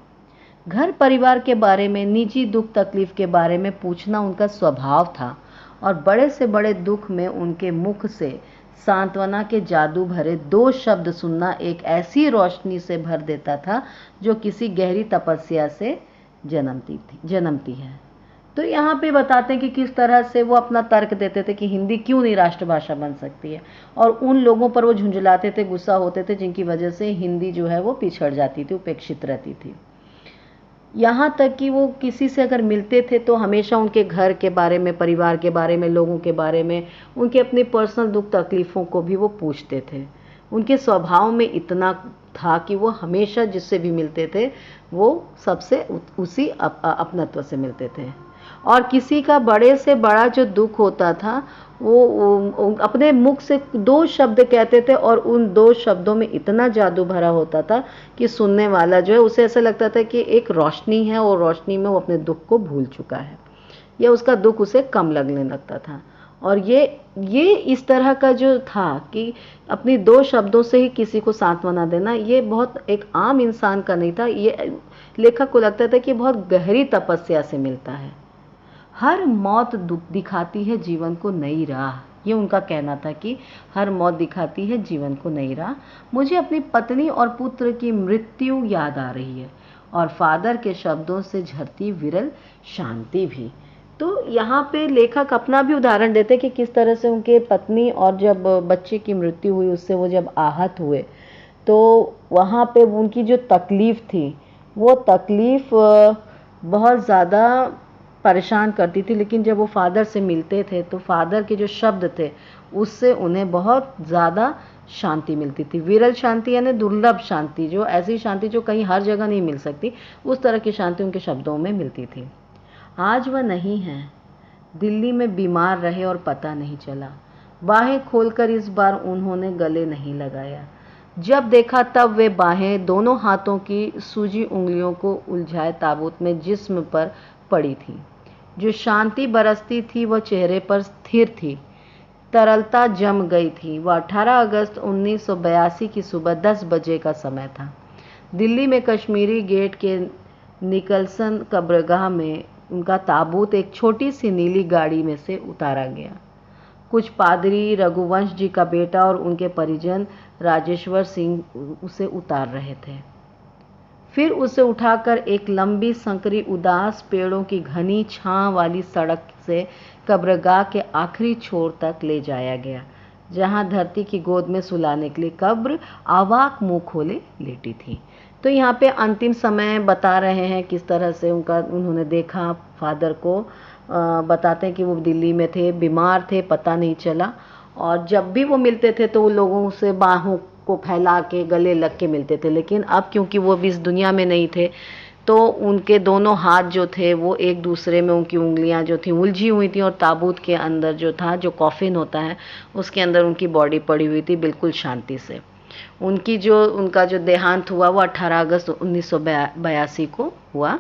घर परिवार के बारे में, निजी दुख तकलीफ के बारे में पूछना उनका स्वभाव था, और बड़े से बड़े दुख में उनके मुख से सांत्वना के जादू भरे 2 शब्द सुनना एक ऐसी रोशनी से भर देता था जो किसी गहरी तपस्या से जन्मती है। तो यहाँ पे बताते हैं कि किस तरह से वो अपना तर्क देते थे कि हिंदी क्यों नहीं राष्ट्रभाषा बन सकती है, और उन लोगों पर वो झुंझलाते थे, गुस्सा होते थे जिनकी वजह से हिंदी जो है वो पिछड़ जाती थी, उपेक्षित रहती थी। यहाँ तक कि वो किसी से अगर मिलते थे तो हमेशा उनके घर के बारे में, परिवार के बारे में, लोगों के बारे में, उनके अपने पर्सनल दुख तकलीफ़ों को भी वो पूछते थे। उनके स्वभाव में इतना था कि वो हमेशा जिससे भी मिलते थे वो सबसे उसी अपनत्व से मिलते थे, और किसी का बड़े से बड़ा जो दुख होता था वो अपने मुख से 2 शब्द कहते थे, और उन 2 शब्दों में इतना जादू भरा होता था कि सुनने वाला जो है उसे ऐसा लगता था कि एक रोशनी है, और रोशनी में वो अपने दुख को भूल चुका है, या उसका दुख उसे कम लगने लगता था। और ये इस तरह का जो था कि अपनी दो शब्दों से ही किसी को सांत्वना देना, ये बहुत एक आम इंसान का नहीं था। ये लेखक को लगता था कि बहुत गहरी तपस्या से मिलता है। हर मौत दिखाती है जीवन को नई राह, ये उनका कहना था कि हर मौत दिखाती है जीवन को नई राह। मुझे अपनी पत्नी और पुत्र की मृत्यु याद आ रही है और फादर के शब्दों से झरती विरल शांति भी। तो यहाँ पे लेखक अपना भी उदाहरण देते कि किस तरह से उनके पत्नी और जब बच्चे की मृत्यु हुई, उससे वो जब आहत हुए, तो वहाँ पे उनकी जो तकलीफ़ थी, वो तकलीफ़ बहुत ज़्यादा परेशान करती थी। लेकिन जब वो फादर से मिलते थे तो फादर के जो शब्द थे उससे उन्हें बहुत ज़्यादा शांति मिलती थी। विरल शांति यानी दुर्लभ शांति, जो ऐसी शांति जो कहीं हर जगह नहीं मिल सकती, उस तरह की शांति उनके शब्दों में मिलती थी। आज वह नहीं है, दिल्ली में बीमार रहे और पता नहीं चला। बाहें खोलकर इस बार उन्होंने गले नहीं लगाया। जब देखा तब वे बाहें दोनों हाथों की सूजी उंगलियों को उलझाए ताबूत में जिस्म पर पड़ी थी। जो शांति बरसती थी वह चेहरे पर स्थिर थी, तरलता जम गई थी। वह 18 अगस्त 1982 की सुबह 10 बजे का समय था। दिल्ली में कश्मीरी गेट के निकलसन कब्रगाह में उनका ताबूत एक छोटी सी नीली गाड़ी में से उतारा गया। कुछ पादरी, रघुवंश जी का बेटा और उनके परिजन राजेश्वर सिंह उसे उतार रहे थे। फिर उसे उठाकर एक लंबी संकरी उदास पेड़ों की घनी छां वाली सड़क से कब्रगाह के आखिरी छोर तक ले जाया गया, जहां धरती की गोद में सुलाने के लिए कब्र आवाक मुंह खोले लेटी थी। तो यहाँ पे अंतिम समय बता रहे हैं किस तरह से उन्होंने देखा फादर को। बताते हैं कि वो दिल्ली में थे, बीमार थे, पता नहीं चला, और जब भी वो मिलते थे तो वो लोगों से बाहों को फैला के गले लग के मिलते थे। लेकिन अब क्योंकि वो भी इस दुनिया में नहीं थे, तो उनके दोनों हाथ जो थे वो एक दूसरे में, उनकी उंगलियां जो थी उलझी हुई थी, और ताबूत के अंदर जो था, जो कॉफिन होता है, उसके अंदर उनकी बॉडी पड़ी हुई थी बिल्कुल शांति से। उनका जो देहांत हुआ वो 18 अगस्त 1982 को हुआ।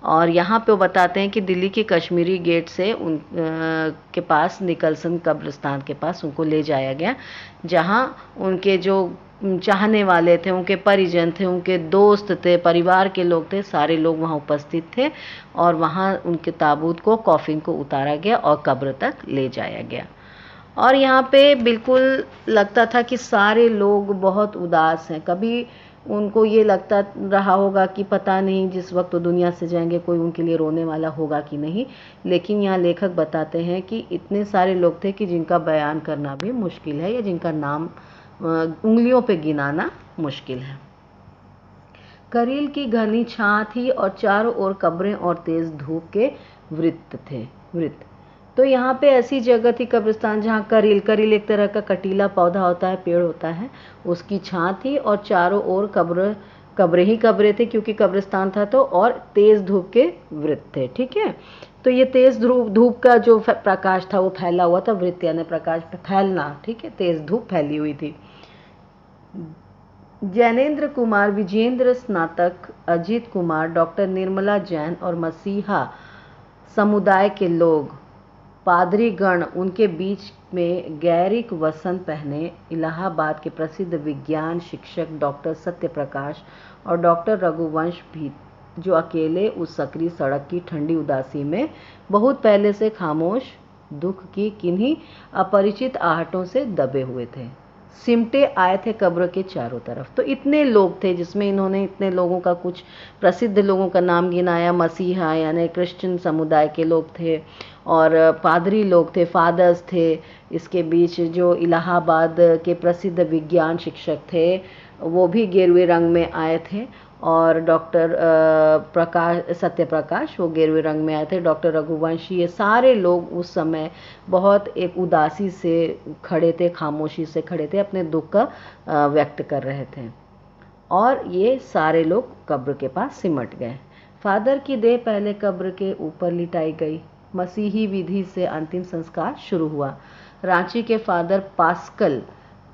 और यहाँ पे वो बताते हैं कि दिल्ली के कश्मीरी गेट से के पास निकलसन कब्रिस्तान के पास उनको ले जाया गया, जहाँ उनके जो चाहने वाले थे, उनके परिजन थे, उनके दोस्त थे, परिवार के लोग थे, सारे लोग वहाँ उपस्थित थे। और वहाँ उनके ताबूत को, कॉफिन को उतारा गया और कब्र तक ले जाया गया। और यहाँ पे बिल्कुल लगता था कि सारे लोग बहुत उदास हैं। कभी उनको ये लगता रहा होगा कि पता नहीं जिस वक्त वो दुनिया से जाएंगे कोई उनके लिए रोने वाला होगा कि नहीं। लेकिन यहाँ लेखक बताते हैं कि इतने सारे लोग थे कि जिनका बयान करना भी मुश्किल है, या जिनका नाम उंगलियों पे गिनाना मुश्किल है। करील की घनी छां थी और चारों ओर कब्रें और तेज धूप के वृत्त। तो यहाँ पे ऐसी जगह थी कब्रिस्तान जहाँ करील एक तरह का कटीला पौधा होता है, पेड़ होता है, उसकी छां थी और चारों ओर कब्रें ही कब्रें थे, क्योंकि कब्रिस्तान था तो, और तेज धूप के वृत्त थे। ठीक है, तो ये तेज धूप का जो प्रकाश था वो फैला हुआ था, वृत्त यानी प्रकाश फैलना। ठीक है, तेज धूप फैली हुई थी। जैनेन्द्र कुमार, विजेंद्र स्नातक, अजीत कुमार, डॉक्टर निर्मला जैन और मसीहा समुदाय के लोग, पादरी गण, उनके बीच में गैरिक वसंत पहने इलाहाबाद के प्रसिद्ध विज्ञान शिक्षक डॉक्टर सत्यप्रकाश और डॉक्टर रघुवंश भी, जो अकेले उस सकरी सड़क की ठंडी उदासी में बहुत पहले से खामोश दुख की किन्हीं अपरिचित आहटों से दबे हुए थे, सिमटे आए थे कब्र के चारों तरफ। तो इतने लोग थे, जिसमें इन्होंने इतने लोगों का, कुछ प्रसिद्ध लोगों का नाम गिनाया। मसीहा यानी क्रिश्चियन समुदाय के लोग थे, और पादरी लोग थे, फादर्स थे। इसके बीच जो इलाहाबाद के प्रसिद्ध विज्ञान शिक्षक थे वो भी गेरुए रंग में आए थे, और डॉक्टर सत्यप्रकाश वो गेरुए रंग में आए थे, डॉक्टर रघुवंशी, ये सारे लोग उस समय बहुत एक उदासी से खड़े थे, खामोशी से खड़े थे, अपने दुख का व्यक्त कर रहे थे। और ये सारे लोग कब्र के पास सिमट गए। फादर की देह पहले कब्र के ऊपर लिटाई गई। मसीही विधि से अंतिम संस्कार शुरू हुआ। रांची के फादर पास्कल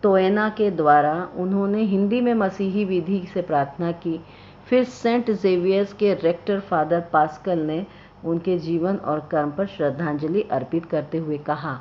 टोएना के द्वारा उन्होंने हिंदी में मसीही विधि से प्रार्थना की। फिर सेंट जेवियर्स के रेक्टर फादर पास्कल ने उनके जीवन और कर्म पर श्रद्धांजलि अर्पित करते हुए कहा,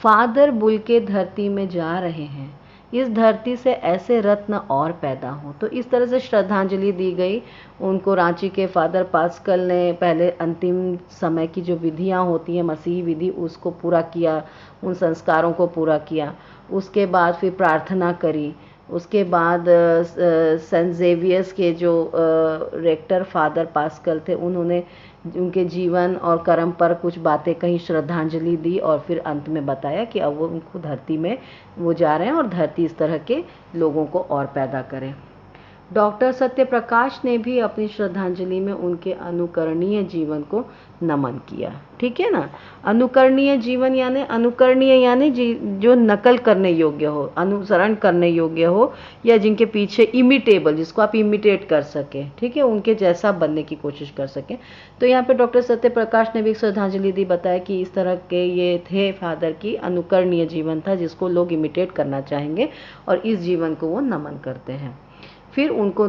फादर बुल्के धरती में जा रहे हैं, इस धरती से ऐसे रत्न और पैदा हों। तो इस तरह से श्रद्धांजलि दी गई उनको। रांची के फादर पास्कल ने पहले अंतिम समय की जो विधियां होती हैं, मसीही विधि, उसको पूरा किया, उन संस्कारों को पूरा किया। उसके बाद फिर प्रार्थना करी। उसके बाद सेंट जेवियर्स के जो रेक्टर फादर पास्कल थे, उन्होंने उनके जीवन और कर्म पर कुछ बातें कहीं, श्रद्धांजलि दी और फिर अंत में बताया कि अब वो उनको धरती में वो जा रहे हैं और धरती इस तरह के लोगों को और पैदा करे। डॉक्टर सत्यप्रकाश ने भी अपनी श्रद्धांजलि में उनके अनुकरणीय जीवन को नमन किया। ठीक है ना। अनुकरणीय जीवन यानी अनुकरणीय यानी जो नकल करने योग्य हो, अनुसरण करने योग्य हो, या जिनके पीछे इमिटेबल, जिसको आप इमिटेट कर सके, ठीक है, उनके जैसा बनने की कोशिश कर सके। तो यहाँ पे डॉक्टर सत्यप्रकाश ने भी श्रद्धांजलि दी, बताया कि इस तरह के ये थे फादर की, अनुकरणीय जीवन था जिसको लोग इमिटेट करना चाहेंगे और इस जीवन को वो नमन करते हैं। फिर उनको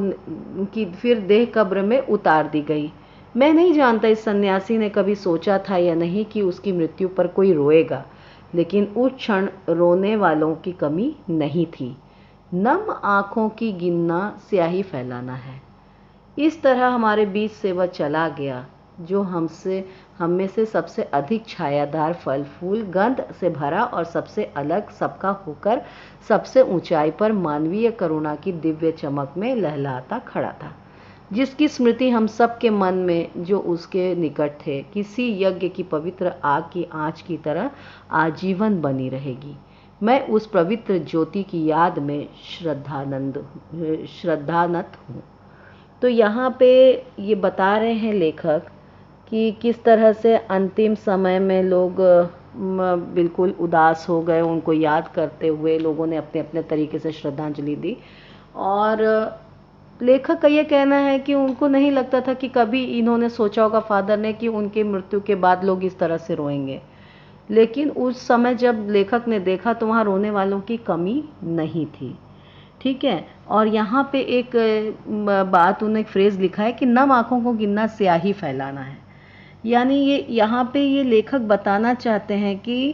फिर देह कब्र में उतार दी गई। मैं नहीं जानता इस सन्यासी ने कभी सोचा था या नहीं कि उसकी मृत्यु पर कोई रोएगा, लेकिन उस क्षण रोने वालों की कमी नहीं थी। नम आंखों की गिनना स्याही फैलाना है। इस तरह हमारे बीच से वह चला गया जो हम में से सबसे अधिक छायादार, फल फूल गंध से भरा और सबसे अलग सबका होकर सबसे ऊंचाई पर मानवीय करुणा की दिव्य चमक में लहलाता खड़ा था, जिसकी स्मृति हम सब के मन में जो उसके निकट थे किसी यज्ञ की पवित्र आग की आंच की तरह आजीवन बनी रहेगी। मैं उस पवित्र ज्योति की याद में श्रद्धानत हूँ। तो यहाँ पे ये बता रहे हैं लेखक कि किस तरह से अंतिम समय में लोग बिल्कुल उदास हो गए, उनको याद करते हुए लोगों ने अपने अपने तरीके से श्रद्धांजलि दी। और लेखक का ये कहना है कि उनको नहीं लगता था कि कभी इन्होंने सोचा होगा फादर ने कि उनकी मृत्यु के बाद लोग इस तरह से रोएंगे, लेकिन उस समय जब लेखक ने देखा तो वहाँ रोने वालों की कमी नहीं थी। ठीक है। और यहाँ पे एक बात, उन्होंने एक फ्रेज लिखा है कि नम आंखों को गिनना स्याही फैलाना है। यानी ये यहाँ पे ये लेखक बताना चाहते हैं कि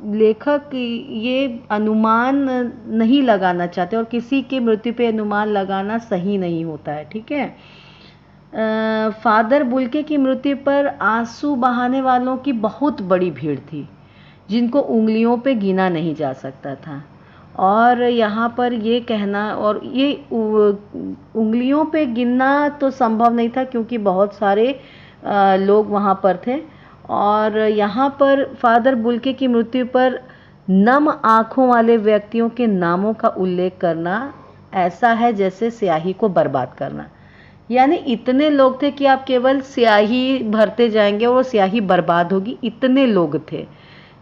लेखक ये अनुमान नहीं लगाना चाहते और किसी की मृत्यु पे अनुमान लगाना सही नहीं होता है। ठीक है। फादर बुल्के की मृत्यु पर आंसू बहाने वालों की बहुत बड़ी भीड़ थी, जिनको उंगलियों पे गिना नहीं जा सकता था। और यहाँ पर ये कहना, और ये उंगलियों पे गिनना तो संभव नहीं था क्योंकि बहुत सारे लोग वहाँ पर थे। और यहाँ पर फादर बुल्के की मृत्यु पर नम आँखों वाले व्यक्तियों के नामों का उल्लेख करना ऐसा है जैसे स्याही को बर्बाद करना। यानी इतने लोग थे कि आप केवल स्याही भरते जाएंगे और वो स्याही बर्बाद होगी, इतने लोग थे।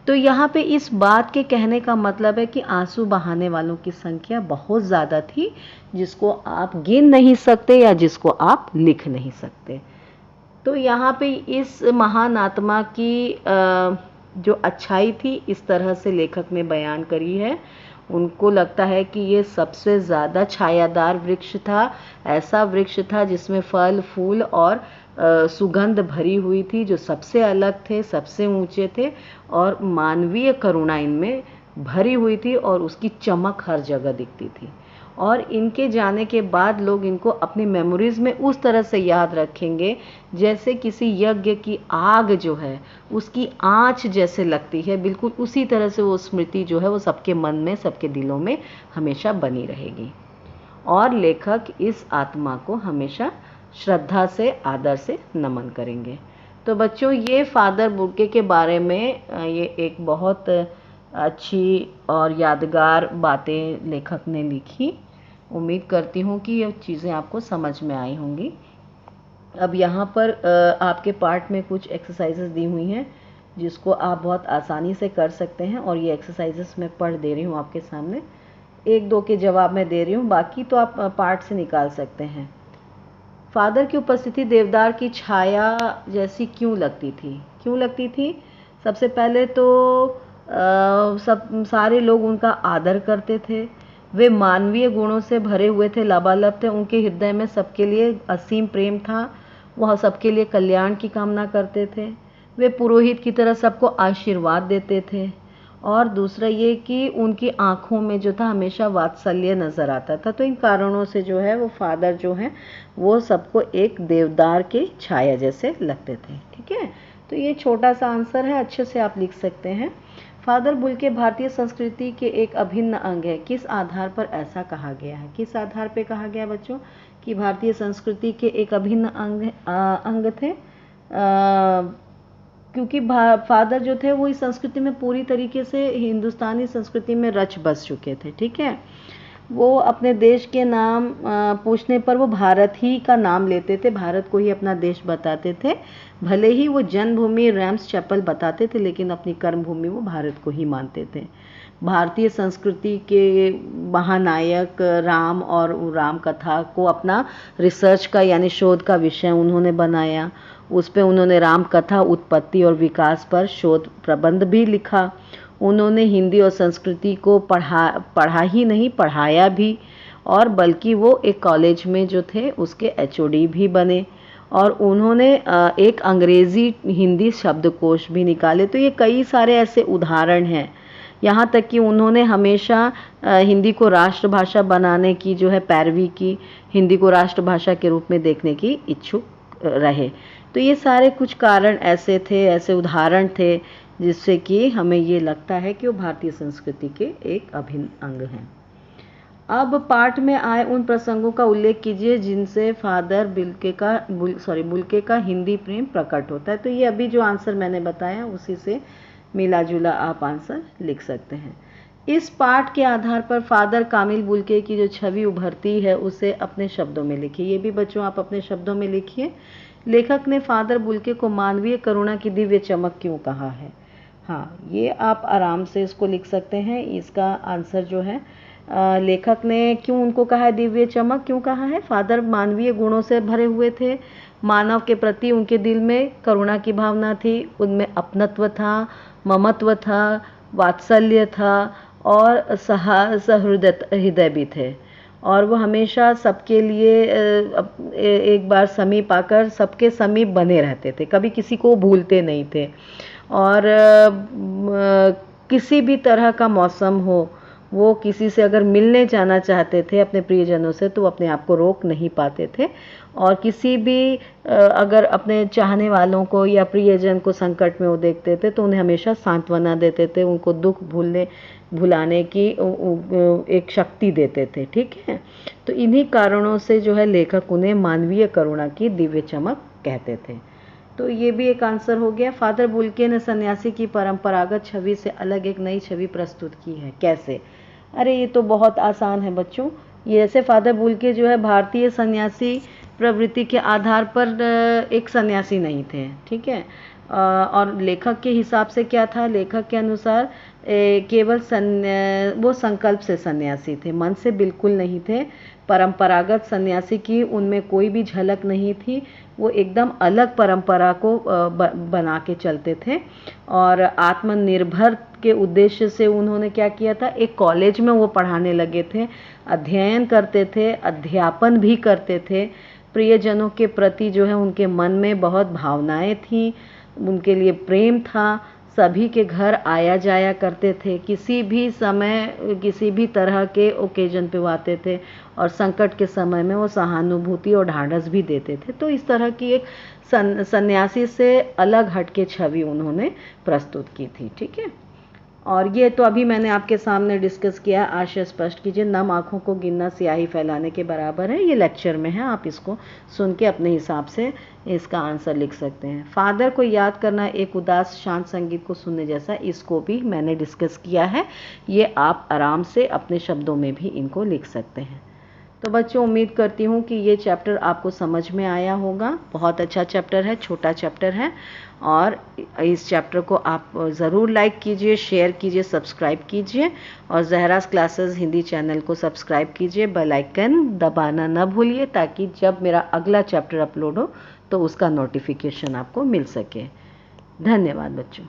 तो यहाँ पे इस बात के कहने का मतलब है कि आंसू बहाने वालों की संख्या बहुत ज़्यादा थी, जिसको आप गिन नहीं सकते या जिसको आप लिख नहीं सकते। तो यहाँ पे इस महान आत्मा की जो अच्छाई थी इस तरह से लेखक ने बयान करी है। उनको लगता है कि ये सबसे ज़्यादा छायादार वृक्ष था, ऐसा वृक्ष था जिसमें फल फूल और सुगंध भरी हुई थी, जो सबसे अलग थे, सबसे ऊंचे थे और मानवीय करुणा इनमें भरी हुई थी और उसकी चमक हर जगह दिखती थी। और इनके जाने के बाद लोग इनको अपनी मेमोरीज में उस तरह से याद रखेंगे जैसे किसी यज्ञ की आग जो है उसकी आँच जैसे लगती है, बिल्कुल उसी तरह से वो स्मृति जो है वो सबके मन में, सबके दिलों में हमेशा बनी रहेगी। और लेखक इस आत्मा को हमेशा श्रद्धा से, आदर से नमन करेंगे। तो बच्चों, ये फादर बुल्के के बारे में ये एक बहुत अच्छी और यादगार बातें लेखक ने लिखी। उम्मीद करती हूँ कि ये चीज़ें आपको समझ में आई होंगी। अब यहाँ पर आपके पार्ट में कुछ एक्सरसाइजेस दी हुई हैं जिसको आप बहुत आसानी से कर सकते हैं, और ये एक्सरसाइजेस मैं पढ़ दे रही हूँ आपके सामने। एक दो के जवाब मैं दे रही हूँ, बाकी तो आप पार्ट से निकाल सकते हैं। फादर की उपस्थिति देवदार की छाया जैसी क्यों लगती थी? क्यों लगती थी? सबसे पहले तो सारे लोग उनका आदर करते थे। वे मानवीय गुणों से भरे हुए थे, लबालब थे। उनके हृदय में सबके लिए असीम प्रेम था। वह सबके लिए कल्याण की कामना करते थे। वे पुरोहित की तरह सबको आशीर्वाद देते थे। और दूसरा ये कि उनकी आंखों में जो था हमेशा वात्सल्य नज़र आता था। तो इन कारणों से जो है वो फादर जो हैं वो सबको एक देवदार के छाया जैसे लगते थे। ठीक है, तो ये छोटा सा आंसर है, अच्छे से आप लिख सकते हैं। फादर बुल्के भारतीय संस्कृति के एक अभिन्न अंग है। किस आधार पर ऐसा कहा गया है? किस आधार पे कहा गया बच्चों कि भारतीय संस्कृति के एक अभिन्न अंग थे? क्योंकि फादर जो थे वो इस संस्कृति में पूरी तरीके से हिंदुस्तानी संस्कृति में रच बस चुके थे। ठीक है, वो अपने देश के नाम पूछने पर वो भारत ही का नाम लेते थे, भारत को ही अपना देश बताते थे। भले ही वो जन्मभूमि रैम्स चैपल बताते थे, लेकिन अपनी कर्मभूमि वो भारत को ही मानते थे। भारतीय संस्कृति के महानायक राम और राम कथा को अपना रिसर्च का यानी शोध का विषय उन्होंने बनाया। उस पे उन्होंने राम कथा उत्पत्ति और विकास पर शोध प्रबंध भी लिखा। उन्होंने हिंदी और संस्कृति को पढ़ा ही नहीं, पढ़ाया भी, और बल्कि वो एक कॉलेज में जो थे उसके एचओडी भी बने। और उन्होंने एक अंग्रेज़ी हिंदी शब्दकोश भी निकाले। तो ये कई सारे ऐसे उदाहरण हैं। यहाँ तक कि उन्होंने हमेशा हिंदी को राष्ट्रभाषा बनाने की जो है पैरवी की, हिंदी को राष्ट्रभाषा के रूप में देखने की इच्छुक रहे। तो ये सारे कुछ कारण ऐसे थे, ऐसे उदाहरण थे जिससे कि हमें ये लगता है कि वो भारतीय संस्कृति के एक अभिन्न अंग हैं। अब पाठ में आए उन प्रसंगों का उल्लेख कीजिए जिनसे फादर बुल्के का हिंदी प्रेम प्रकट होता है। तो ये अभी जो आंसर मैंने बताया उसी से मिला जुला आप आंसर लिख सकते हैं। इस पाठ के आधार पर फादर कामिल बुल्के की जो छवि उभरती है उसे अपने शब्दों में लिखिए। ये भी बच्चों आप अपने शब्दों में लिखिए। लेखक ने फादर बुल्के को मानवीय करुणा की दिव्य चमक क्यों कहा है? हाँ, ये आप आराम से इसको लिख सकते हैं। इसका आंसर जो है लेखक ने क्यों उनको कहा है दिव्य चमक, क्यों कहा है? फादर मानवीय गुणों से भरे हुए थे, मानव के प्रति उनके दिल में करुणा की भावना थी, उनमें अपनत्व था, ममत्व था, वात्सल्य था और सहृदय भी थे। और वो हमेशा सबके लिए एक बार समीप आकर सबके समीप बने रहते थे, कभी किसी को भूलते नहीं थे। और किसी भी तरह का मौसम हो, वो किसी से अगर मिलने जाना चाहते थे अपने प्रियजनों से तो वो अपने आप को रोक नहीं पाते थे। और किसी भी अगर अपने चाहने वालों को या प्रियजन को संकट में वो देखते थे तो उन्हें हमेशा सांत्वना देते थे, उनको दुख भुलाने की एक शक्ति देते थे। ठीक है, तो इन्हीं कारणों से जो है लेखक उन्हें मानवीय करुणा की दिव्य चमक कहते थे। तो ये भी एक आंसर हो गया। फादर बुल्के ने सन्यासी की परंपरागत छवि से अलग एक नई छवि प्रस्तुत की है। कैसे? अरे ये तो बहुत आसान है बच्चों। ये ऐसे फादर बुल्के जो है भारतीय सन्यासी प्रवृत्ति के आधार पर एक सन्यासी नहीं थे। ठीक है, और लेखक के हिसाब से क्या था? लेखक के अनुसार केवल वो संकल्प से सन्यासी थे, मन से बिल्कुल नहीं थे। परंपरागत सन्यासी की उनमें कोई भी झलक नहीं थी, वो एकदम अलग परंपरा को बना के चलते थे। और आत्मनिर्भर के उद्देश्य से उन्होंने क्या किया था? एक कॉलेज में वो पढ़ाने लगे थे, अध्ययन करते थे, अध्यापन भी करते थे। प्रियजनों के प्रति जो है उनके मन में बहुत भावनाएं थीं, उनके लिए प्रेम था, सभी के घर आया जाया करते थे, किसी भी समय किसी भी तरह के ओकेजन पे वो आते थे और संकट के समय में वो सहानुभूति और ढाढ़स भी देते थे। तो इस तरह की एक सन्यासी से अलग हटके छवि उन्होंने प्रस्तुत की थी। ठीक है, और ये तो अभी मैंने आपके सामने डिस्कस किया। आशय स्पष्ट कीजिए। नम आँखों को गिनना स्याही फैलाने के बराबर है। ये लेक्चर में है, आप इसको सुन के अपने हिसाब से इसका आंसर लिख सकते हैं। फादर को याद करना एक उदास शांत संगीत को सुनने जैसा, इसको भी मैंने डिस्कस किया है। ये आप आराम से अपने शब्दों में भी इनको लिख सकते हैं। तो बच्चों, उम्मीद करती हूँ कि ये चैप्टर आपको समझ में आया होगा। बहुत अच्छा चैप्टर है, छोटा चैप्टर है, और इस चैप्टर को आप ज़रूर लाइक कीजिए, शेयर कीजिए, सब्सक्राइब कीजिए, और जहरास क्लासेस हिंदी चैनल को सब्सक्राइब कीजिए। बेल आइकन दबाना न भूलिए ताकि जब मेरा अगला चैप्टर अपलोड हो तो उसका नोटिफिकेशन आपको मिल सके। धन्यवाद बच्चों।